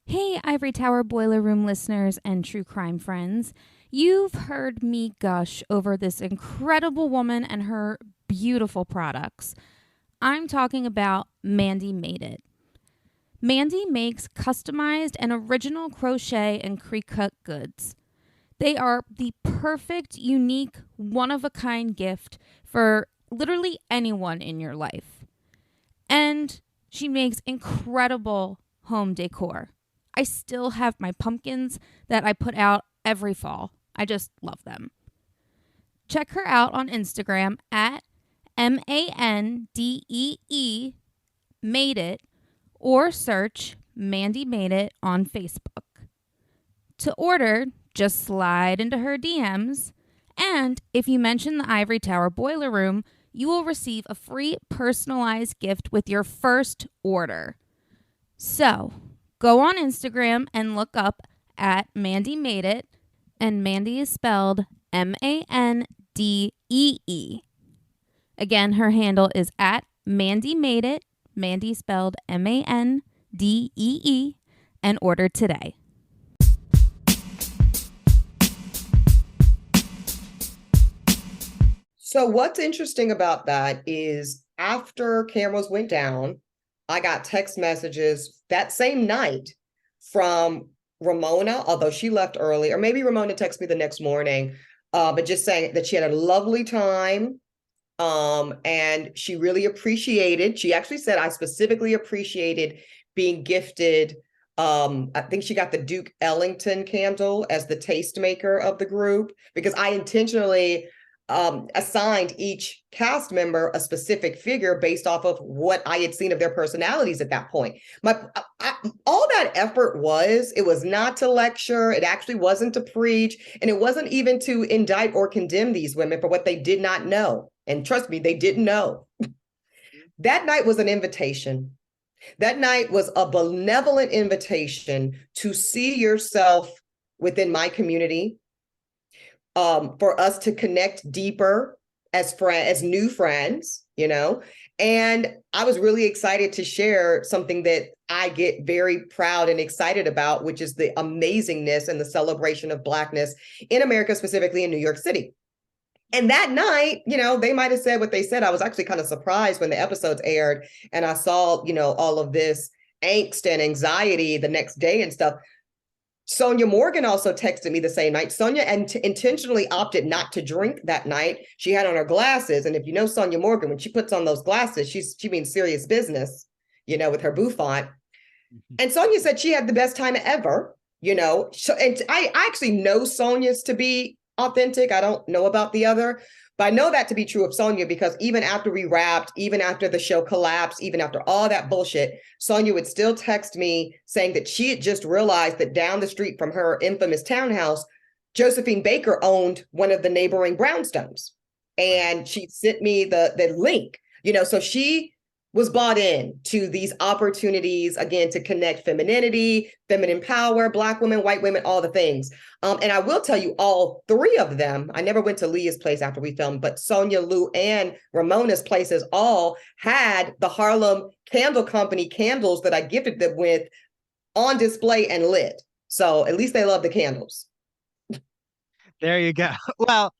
Hey, Ivory Tower Boiler Room listeners and true crime friends. You've heard me gush over this incredible woman and her beautiful products. I'm talking about Mandy Made It. Mandy makes customized and original crochet and pre-cut goods. They are the perfect, unique, one-of-a-kind gift for literally anyone in your life. And she makes incredible home decor. I still have my pumpkins that I put out every fall. I just love them. Check her out on Instagram at MANDEE, Made It, or search Mandy Made It on Facebook. To order, just slide into her DMs, and if you mention the Ivory Tower Boiler Room, you will receive a free personalized gift with your first order. So, go on Instagram and look up at Mandy Made It, and Mandy is spelled MANDEE. Again, her handle is at Mandy Made It, Mandy spelled MANDEE, and order today. So what's interesting about that is after cameras went down, I got text messages that same night from Ramona, although she left early, or maybe Ramona texted me the next morning, but just saying that she had a lovely time. And she really appreciated, she actually said, I specifically appreciated being gifted. I think she got the Duke Ellington candle as the tastemaker of the group, because I intentionally assigned each cast member a specific figure based off of what I had seen of their personalities at that point. All that effort it was not to lecture, it actually wasn't to preach, and it wasn't even to indict or condemn these women for what they did not know. And trust me, they didn't know. That night was an invitation. That night was a benevolent invitation to see yourself within my community, for us to connect deeper as new friends, and I was really excited to share something that I get very proud and excited about, which is the amazingness and the celebration of Blackness in America, specifically in New York City. And that night, they might have said what they said. I was actually kind of surprised when the episodes aired and I saw, all of this angst and anxiety the next day and stuff. Sonia Morgan also texted me the same night. Sonia intentionally opted not to drink that night. She had on her glasses. And if you know Sonia Morgan, when she puts on those glasses, she means serious business, with her bouffant. And Sonia said she had the best time ever, and I actually know Sonia's to be authentic. I don't know about the other, but I know that to be true of Sonia, because even after we wrapped, even after the show collapsed, even after all that bullshit, Sonia would still text me saying that she had just realized that down the street from her infamous townhouse, Josephine Baker owned one of the neighboring brownstones. And she sent me the link, so she was bought in to these opportunities, again, to connect femininity, feminine power, Black women, white women, all the things. And I will tell you, all three of them, I never went to Leah's place after we filmed, but Sonia, Lou, and Ramona's places all had the Harlem Candle Company candles that I gifted them with on display and lit. So at least they love the candles. There you go. Well,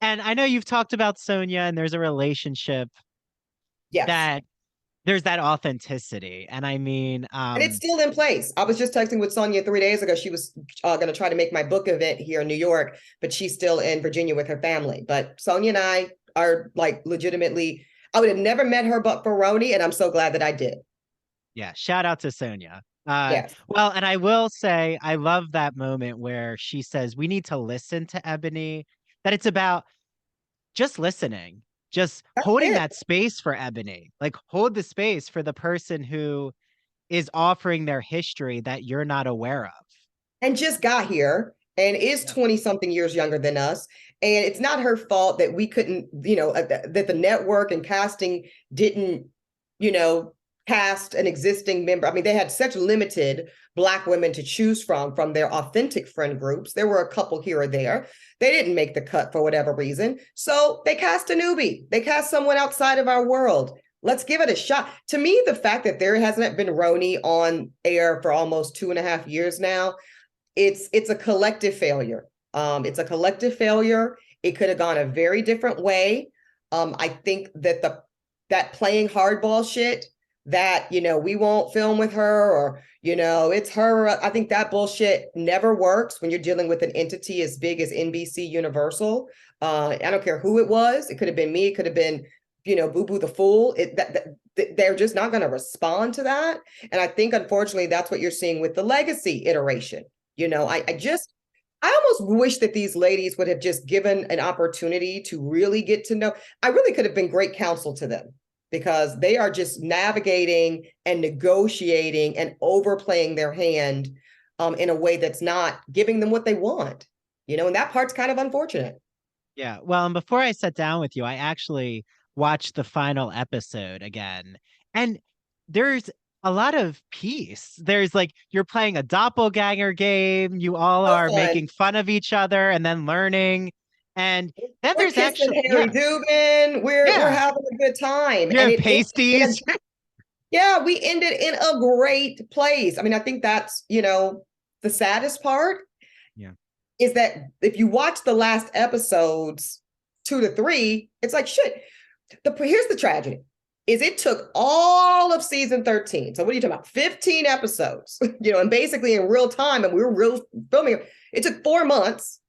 and I know you've talked about Sonia, and there's a relationship that there's that authenticity. And I mean, and it's still in place. I was just texting with Sonia 3 days ago. She was going to try to make my book event here in New York, but she's still in Virginia with her family. But Sonia and I are legitimately, I would have never met her but for RHONY, and I'm so glad that I did. Yeah, shout out to Sonia. Yes. Well, and I will say, I love that moment where she says, we need to listen to Eboni, that it's about just listening. Just holding that space for Eboni, hold the space for the person who is offering their history that you're not aware of. And just got here and is 20 something years younger than us. And it's not her fault that we couldn't, that the network and casting didn't, cast an existing member. I mean, they had such limited Black women to choose from their authentic friend groups. There were a couple here or there. They didn't make the cut for whatever reason. So they cast a newbie. They cast someone outside of our world. Let's give it a shot. To me, the fact that there hasn't been RHONY on air for almost 2.5 years now, it's a collective failure. It's a collective failure. It could have gone a very different way. I think that that playing hardball shit, that, we won't film with her, or, it's her. I think that bullshit never works when you're dealing with an entity as big as NBC Universal. I don't care who it was. It could have been me. It could have been, Boo Boo the Fool. They're just not going to respond to that. And I think, unfortunately, that's what you're seeing with the legacy iteration. I almost wish that these ladies would have just given an opportunity to really get to know. I really could have been great counsel to them because they are just navigating and negotiating and overplaying their hand in a way that's not giving them what they want, and that part's kind of unfortunate. Yeah. Well, and before I sat down with you, I actually watched the final episode again. And there's a lot of peace. There's like you're playing a doppelganger game, you all So are fun. making fun of each other and then learning. And then We're there's kissing actually Harry Dubin. We're yeah, having a good time. you And have it pasties. yeah, we ended in a great place. I mean, I think that's, the saddest part Yeah. is that if you watch the last episodes 2 to 3, it's like shit. Here's the tragedy is it took all of season 13. So what are you talking about? 15 episodes, and basically in real time, and we were real filming. It took 4 months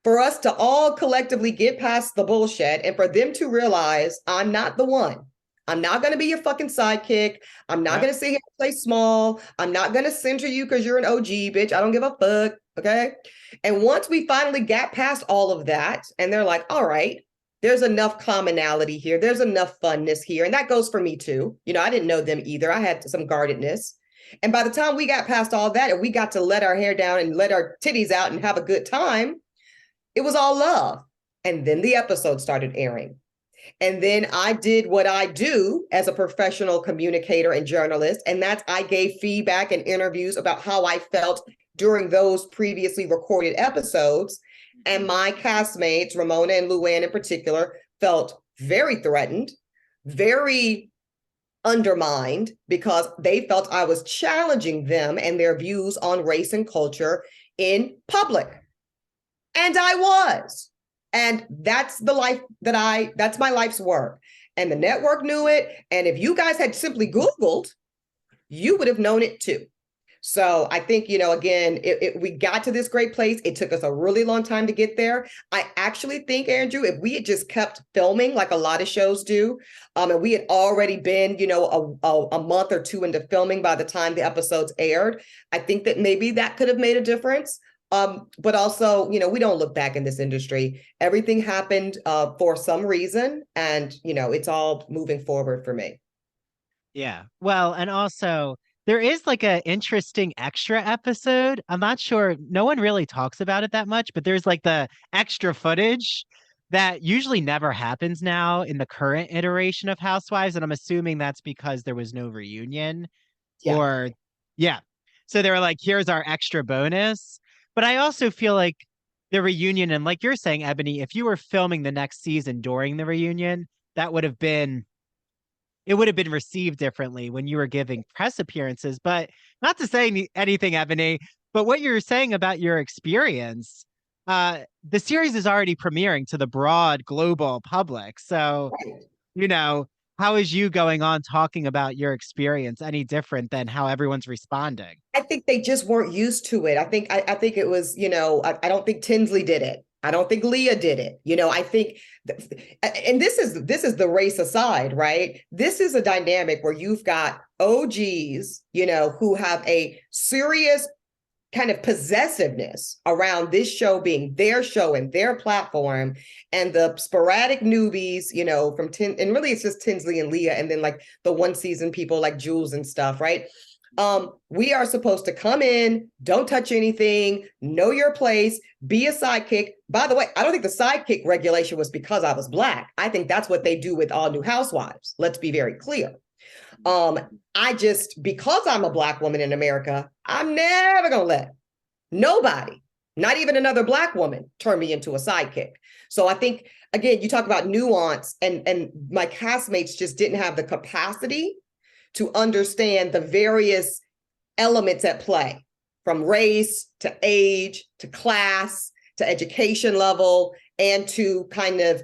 for us to all collectively get past the bullshit and for them to realize I'm not the one. I'm not going to be your fucking sidekick. I'm not going to sit here and play small. I'm not going to center you because you're an OG, bitch. I don't give a fuck. Okay. And once we finally got past all of that, and they're like, all right, there's enough commonality here. There's enough funness here. And that goes for me too. I didn't know them either. I had some guardedness. And by the time we got past all that and we got to let our hair down and let our titties out and have a good time, it was all love. And then the episode started airing. And then I did what I do as a professional communicator and journalist. And that's I gave feedback and interviews about how I felt during those previously recorded episodes. And my castmates, Ramona and Luann in particular, felt very threatened, very undermined because they felt I was challenging them and their views on race and culture in public. And I was. And that's the life that's my life's work. And the network knew it. And if you guys had simply Googled, you would have known it too. So I think, again, we got to this great place. It took us a really long time to get there. I actually think, Andrew, if we had just kept filming like a lot of shows do, and we had already been, a month or two into filming by the time the episodes aired, I think that maybe that could have made a difference. But also, we don't look back in this industry. Everything happened for some reason. And, it's all moving forward for me. Yeah. Well, and also there is like a interesting extra episode. I'm not sure. No one really talks about it that much, but there's like the extra footage that usually never happens now in the current iteration of Housewives. And I'm assuming that's because there was no reunion or yeah. So they were like, here's our extra bonus. But I also feel like the reunion, and like you're saying, Ebony, if you were filming the next season during the reunion, it would have been received differently when you were giving press appearances. But not to say anything, Ebony, but what you're saying about your experience, the series is already premiering to the broad global public. So, how is you going on talking about your experience any different than how everyone's responding? I think they just weren't used to it. I think it was, I don't think Tinsley did it. I don't think Leah did it. I think, and this is the race aside, right? This is a dynamic where you've got OGs, who have a serious kind of possessiveness around this show being their show and their platform, and the sporadic newbies, from and really it's just Tinsley and Leah, and then like the one season people like Jules and stuff, right? We are supposed to come in, don't touch anything, know your place, be a sidekick. By the way, I don't think the sidekick regulation was because I was Black. I think that's what they do with all new housewives. Let's be very clear. Because I'm a Black woman in America, I'm never gonna let nobody, not even another Black woman, turn me into a sidekick. So I think, again, you talk about nuance, and my castmates just didn't have the capacity to understand the various elements at play, from race to age to class to education level, and to kind of,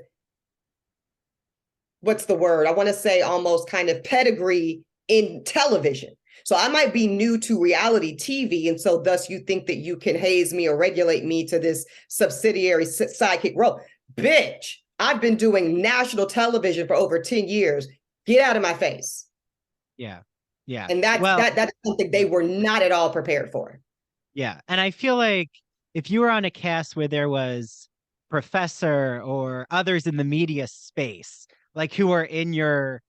what's the word? I want to say almost kind of pedigree in television. So I might be new to reality TV. And so thus you think that you can haze me or regulate me to this subsidiary sidekick role. Bitch, I've been doing national television for over 10 years. Get out of my face. Yeah. Yeah. And that's something they were not at all prepared for. Yeah. And I feel like if you were on a cast where there was Professor or others in the media space, like who are in your,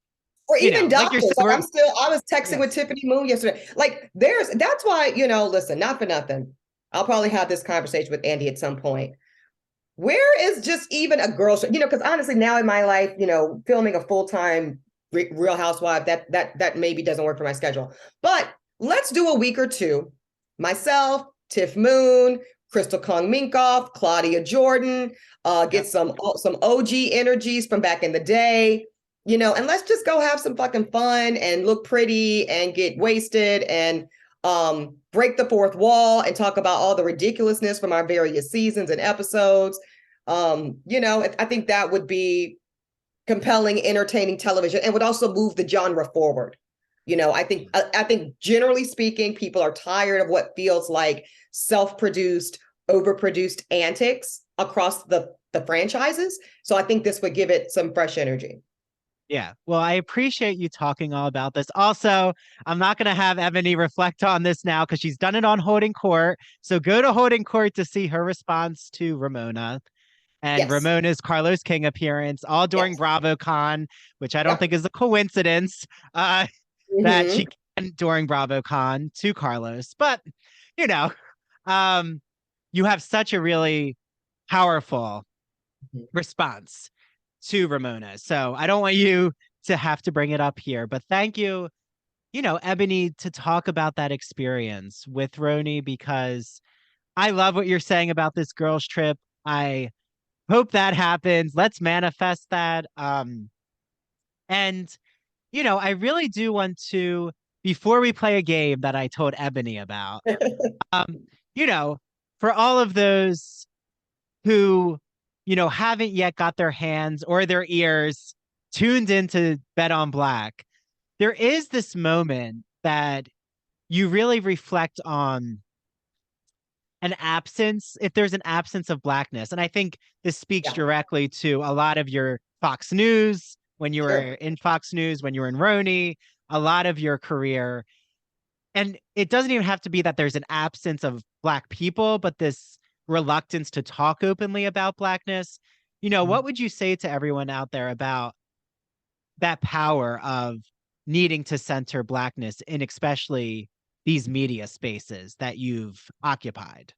or even like you're doctors. Like we're, I was texting with yes. Tiffany Moon yesterday. Like that's why, listen, not for nothing. I'll probably have this conversation with Andy at some point. Where is just even a girl show? Because honestly, now in my life, filming a full-time Real Housewife, that maybe doesn't work for my schedule. But let's do a week or two. Myself, Tiff Moon, Crystal Kong Minkoff, Claudia Jordan, get some OG energies from back in the day, and let's just go have some fucking fun and look pretty and get wasted and break the fourth wall and talk about all the ridiculousness from our various seasons and episodes. I think that would be compelling, entertaining television, and would also move the genre forward. I think generally speaking, people are tired of what feels like self-produced, overproduced antics across the franchises. So I think this would give it some fresh energy. Yeah. Well, I appreciate you talking all about this. Also, I'm not going to have Eboni reflect on this now because she's done it on Holding Court. So go to Holding Court to see her response to Ramona and Ramona's Carlos King appearance, all during BravoCon, which I don't think is a coincidence that she can during BravoCon to Carlos. But, you have such a really powerful response to Ramona. So I don't want you to have to bring it up here, but thank you, Eboni, to talk about that experience with RHONY, because I love what you're saying about this girls trip. I hope that happens. Let's manifest that. And, I really do want to, before we play a game that I told Eboni about, for all of those who haven't yet got their hands or their ears tuned into Bet on Black, there is this moment that you really reflect on if there's an absence of Blackness. And I think this speaks directly to a lot of your Fox News, when you were in Fox News, when you were in RHONY, a lot of your career. And it doesn't even have to be that there's an absence of Black people, but this reluctance to talk openly about Blackness. What would you say to everyone out there about that power of needing to center Blackness in especially these media spaces that you've occupied?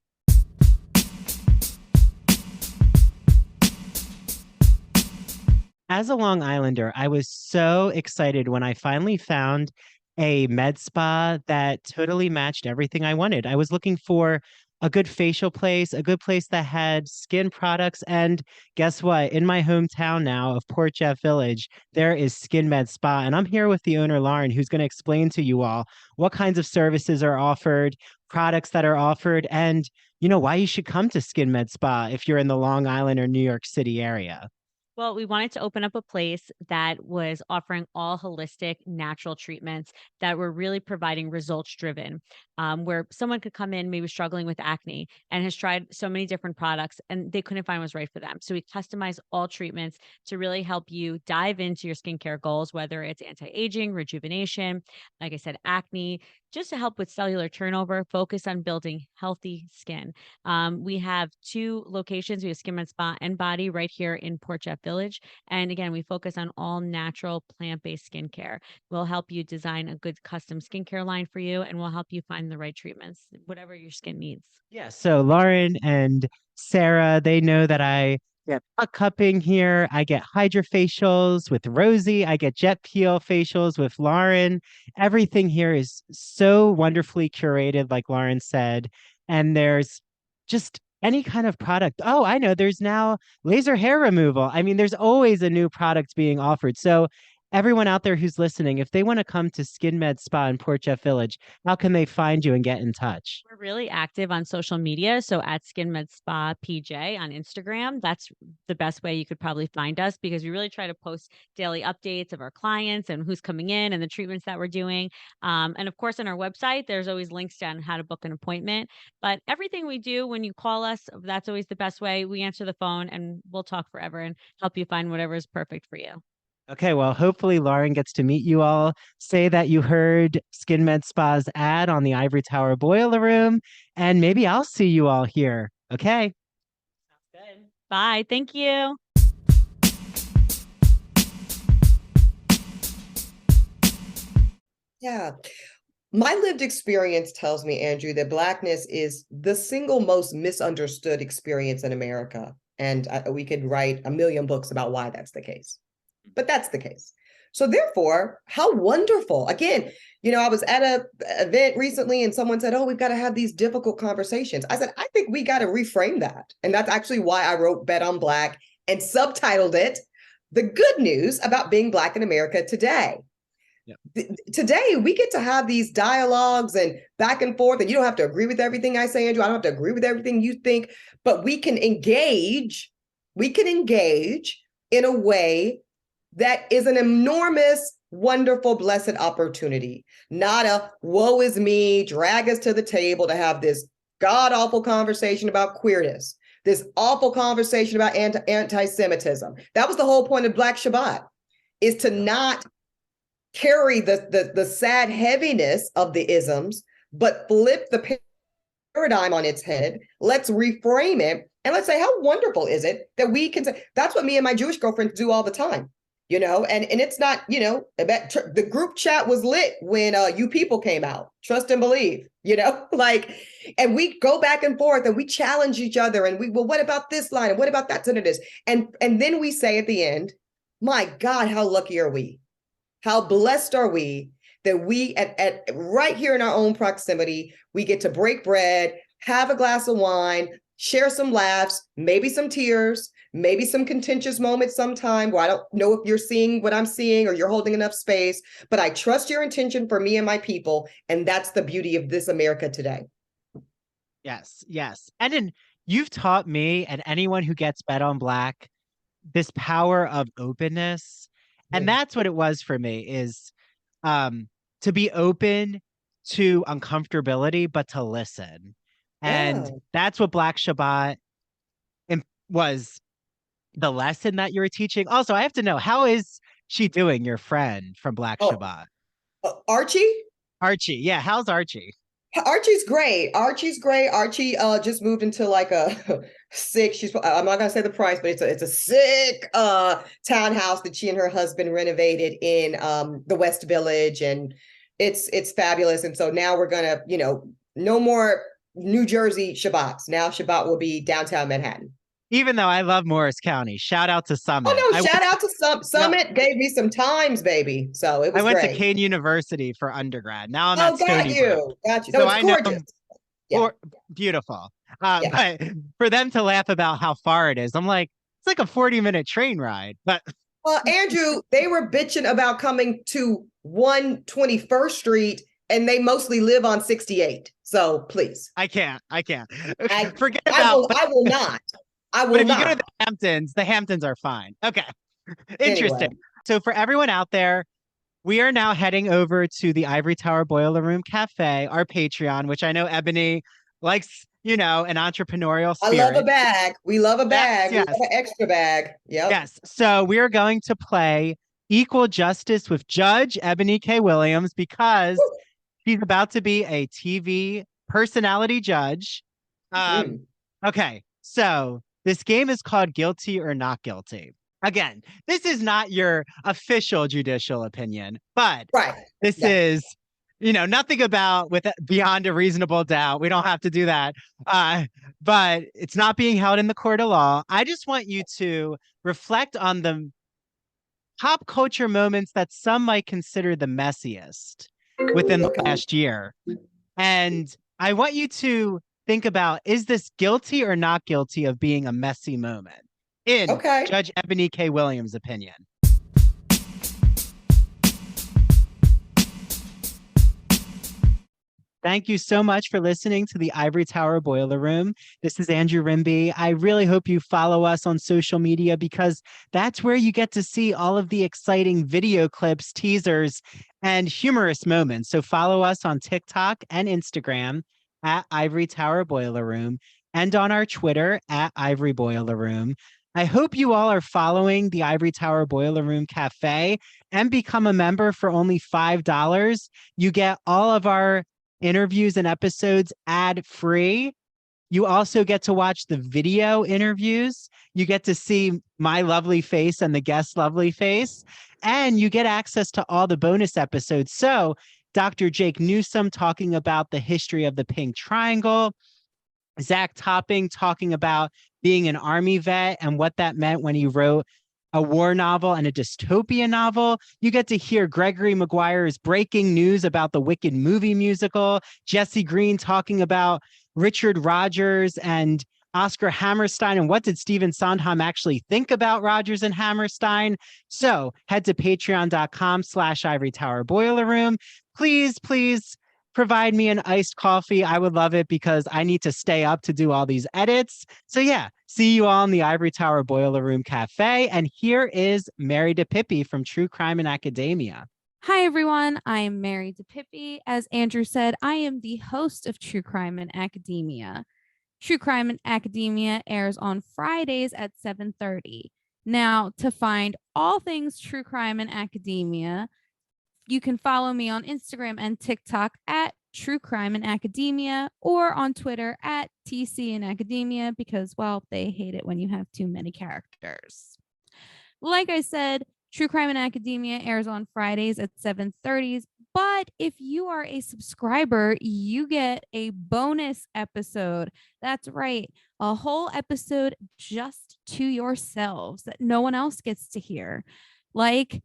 As a Long Islander, I was so excited when I finally found a med spa that totally matched everything I wanted. I was looking for a good facial place, a good place that had skin products. And guess what? In my hometown now of Port Jeff Village, there is Skin Med Spa. And I'm here with the owner, Lauren, who's going to explain to you all what kinds of services are offered, products that are offered, and why you should come to Skin Med Spa if you're in the Long Island or New York City area. Well, we wanted to open up a place that was offering all holistic, natural treatments that were really providing results driven, where someone could come in maybe struggling with acne and has tried so many different products and they couldn't find what's right for them. So we customize all treatments to really help you dive into your skincare goals, whether it's anti-aging, rejuvenation, like I said, acne, just to help with cellular turnover, focus on building healthy skin. We have 2 locations. We have Skin Med Spa and Body right here in Port Jeff Village. And again, we focus on all natural plant-based skincare. We'll help you design a good custom skincare line for you, and we'll help you find the right treatments, whatever your skin needs. Yeah. So Lauren and Sarah, they know that I get butt cupping here. I get hydrofacials with Rosie. I get jet peel facials with Lauren. Everything here is so wonderfully curated, like Lauren said. And there's just any kind of product. Oh, I know. There's now laser hair removal. I mean, there's always a new product being offered. So everyone out there who's listening, if they want to come to Skin Med Spa in Port Jeff Village, how can they find you and get in touch? We're really active on social media. So at Skin Med Spa PJ on Instagram, that's the best way you could probably find us, because we really try to post daily updates of our clients and who's coming in and the treatments that we're doing. And of course, on our website, there's always links on how to book an appointment. But everything we do, when you call us, that's always the best way. We answer the phone and we'll talk forever and help you find whatever is perfect for you. Okay, well, hopefully Lauren gets to meet you all. Say that you heard Skin Med Spa's ad on the Ivory Tower Boiler Room, and maybe I'll see you all here Okay. Good. Bye. Thank you. Yeah. My lived experience tells me, Andrew, that Blackness is the single most misunderstood experience in America. And we could write a million books about why that's the case. But that's the case. So therefore, how wonderful. Again, I was at an event recently and someone said, oh, we've got to have these difficult conversations. I said, I think we got to reframe that. And that's actually why I wrote Bet on Black and subtitled it, The Good News About Being Black in America Today. Today, we get to have these dialogues and back and forth, and you don't have to agree with everything I say, Andrew. I don't have to agree with everything you think, but we can engage. We can engage in a way that is an enormous, wonderful, blessed opportunity. Not a woe is me, drag us to the table to have this god-awful conversation about queerness, this awful conversation about anti-Semitism. That was the whole point of Black Shabbat, is to not carry the sad heaviness of the isms, but flip the paradigm on its head. Let's reframe it. And let's say, how wonderful is it that we can say, that's what me and my Jewish girlfriends do all the time, and it's not, the group chat was lit when You People came out, Trust and Believe, and we go back and forth and we challenge each other and well, what about this line? And what about that? And then we say at the end, my God, how lucky are we? How blessed are we that we at right here in our own proximity, we get to break bread, have a glass of wine, share some laughs, maybe some tears, maybe some contentious moments sometime where I don't know if you're seeing what I'm seeing or you're holding enough space, but I trust your intention for me and my people. And that's the beauty of this America today. Yes, yes. And then you've taught me and anyone who gets Bet on Black this power of openness. And that's what it was for me, is to be open to uncomfortability, but to listen. And that's what Black Shabbat was, the lesson that you were teaching. Also, I have to know, how is she doing, your friend from Black Shabbat? Archie? Archie. Yeah. How's Archie? Archie's great. Archie just moved into like a sick, I'm not gonna say the price, but it's a sick townhouse that she and her husband renovated in the West Village, and it's fabulous. And so now we're gonna, no more New Jersey Shabbats. Now Shabbat will be downtown Manhattan. Even though I love Morris County, shout out to Summit. Oh no, shout out to Summit. Gave me some times, baby. So it was great. I went to Kane University for undergrad. Now I'm at Stony Brook. Got you. So it's gorgeous. Beautiful. But for them to laugh about how far it is, I'm like, it's like a 40-minute train ride. But Andrew, they were bitching about coming to 121st Street, and they mostly live on 68. So please. I can't. Forget about. I will not. But if you go to the Hamptons are fine. Okay. Interesting. Anyway. So for everyone out there, we are now heading over to the Ivory Tower Boiler Room Cafe, our Patreon, which I know Eboni likes, an entrepreneurial spirit. I love a bag. We love a bag. Yes. We love an extra bag. Yep. Yes. So we are going to play Equal Justice with Judge Eboni K. Williams, because she's about to be a TV personality judge. Okay. So this game is called Guilty or Not Guilty. Again, this is not your official judicial opinion, but this is, nothing about with beyond a reasonable doubt. We don't have to do that. But it's not being held in the court of law. I just want you to reflect on the pop culture moments that some might consider the messiest within the last year. And I want you to think about, is this guilty or not guilty of being a messy moment in Judge Eboni K. Williams' opinion? Thank you so much for listening to the Ivory Tower Boiler Room. This is Andrew Rimby. I really hope you follow us on social media, because that's where you get to see all of the exciting video clips, teasers, and humorous moments. So follow us on TikTok and Instagram at Ivory Tower Boiler Room, and on our Twitter at Ivory Boiler Room. I hope you all are following the Ivory Tower Boiler Room Cafe and become a member for only $5. You get all of our interviews and episodes ad-free. You also get to watch the video interviews. You get to see my lovely face and the guest's lovely face, and you get access to all the bonus episodes. So Dr. Jake Newsom talking about the history of the pink triangle, Zach Topping talking about being an Army vet and what that meant when he wrote a war novel and a dystopian novel. You get to hear Gregory Maguire's breaking news about the Wicked movie musical, Jesse Green talking about Richard Rodgers and Oscar Hammerstein, and what did Stephen Sondheim actually think about Rodgers and Hammerstein. So head to patreon.com/Ivory Tower Boiler Room. Please provide me an iced coffee. I would love it because I need to stay up to do all these edits. So yeah, see you all in the Ivory Tower Boiler Room Cafe. And here is Mary DePippi from True Crime and Academia. Hi, everyone. I am Mary DePippi. As Andrew said, I am the host of True Crime and Academia. True Crime and Academia airs on Fridays at 7:30. Now, to find all things True Crime and Academia, you can follow me on Instagram and TikTok at True Crime and Academia, or on Twitter at TC and Academia, because, well, they hate it when you have too many characters. Like I said, True Crime and Academia airs on Fridays at 7:30. But if you are a subscriber, you get a bonus episode. That's right, a whole episode just to yourselves that no one else gets to hear. Like,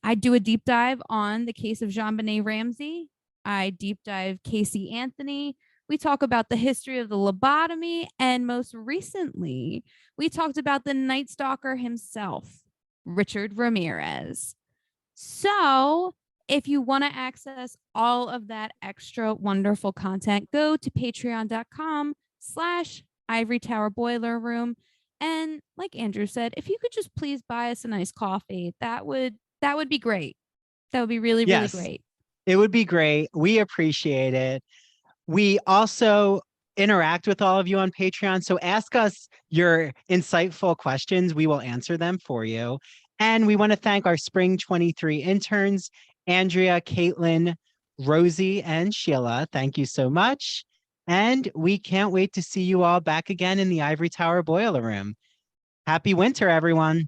I do a deep dive on the case of JonBenet Ramsey. I deep dive Casey Anthony. We talk about the history of the lobotomy. And most recently, we talked about the Night Stalker himself, Richard Ramirez. So if you want to access all of that extra wonderful content, go to patreon.com/Ivory Tower Boiler Room. And like Andrew said, if you could just please buy us a nice coffee, that would be great. That would be really, really great. It would be great. We appreciate it. We also interact with all of you on Patreon. So ask us your insightful questions. We will answer them for you. And we want to thank our Spring 23 interns, Andrea, Caitlin, Rosie, and Sheila. Thank you so much. And we can't wait to see you all back again in the Ivory Tower Boiler Room. Happy winter, everyone.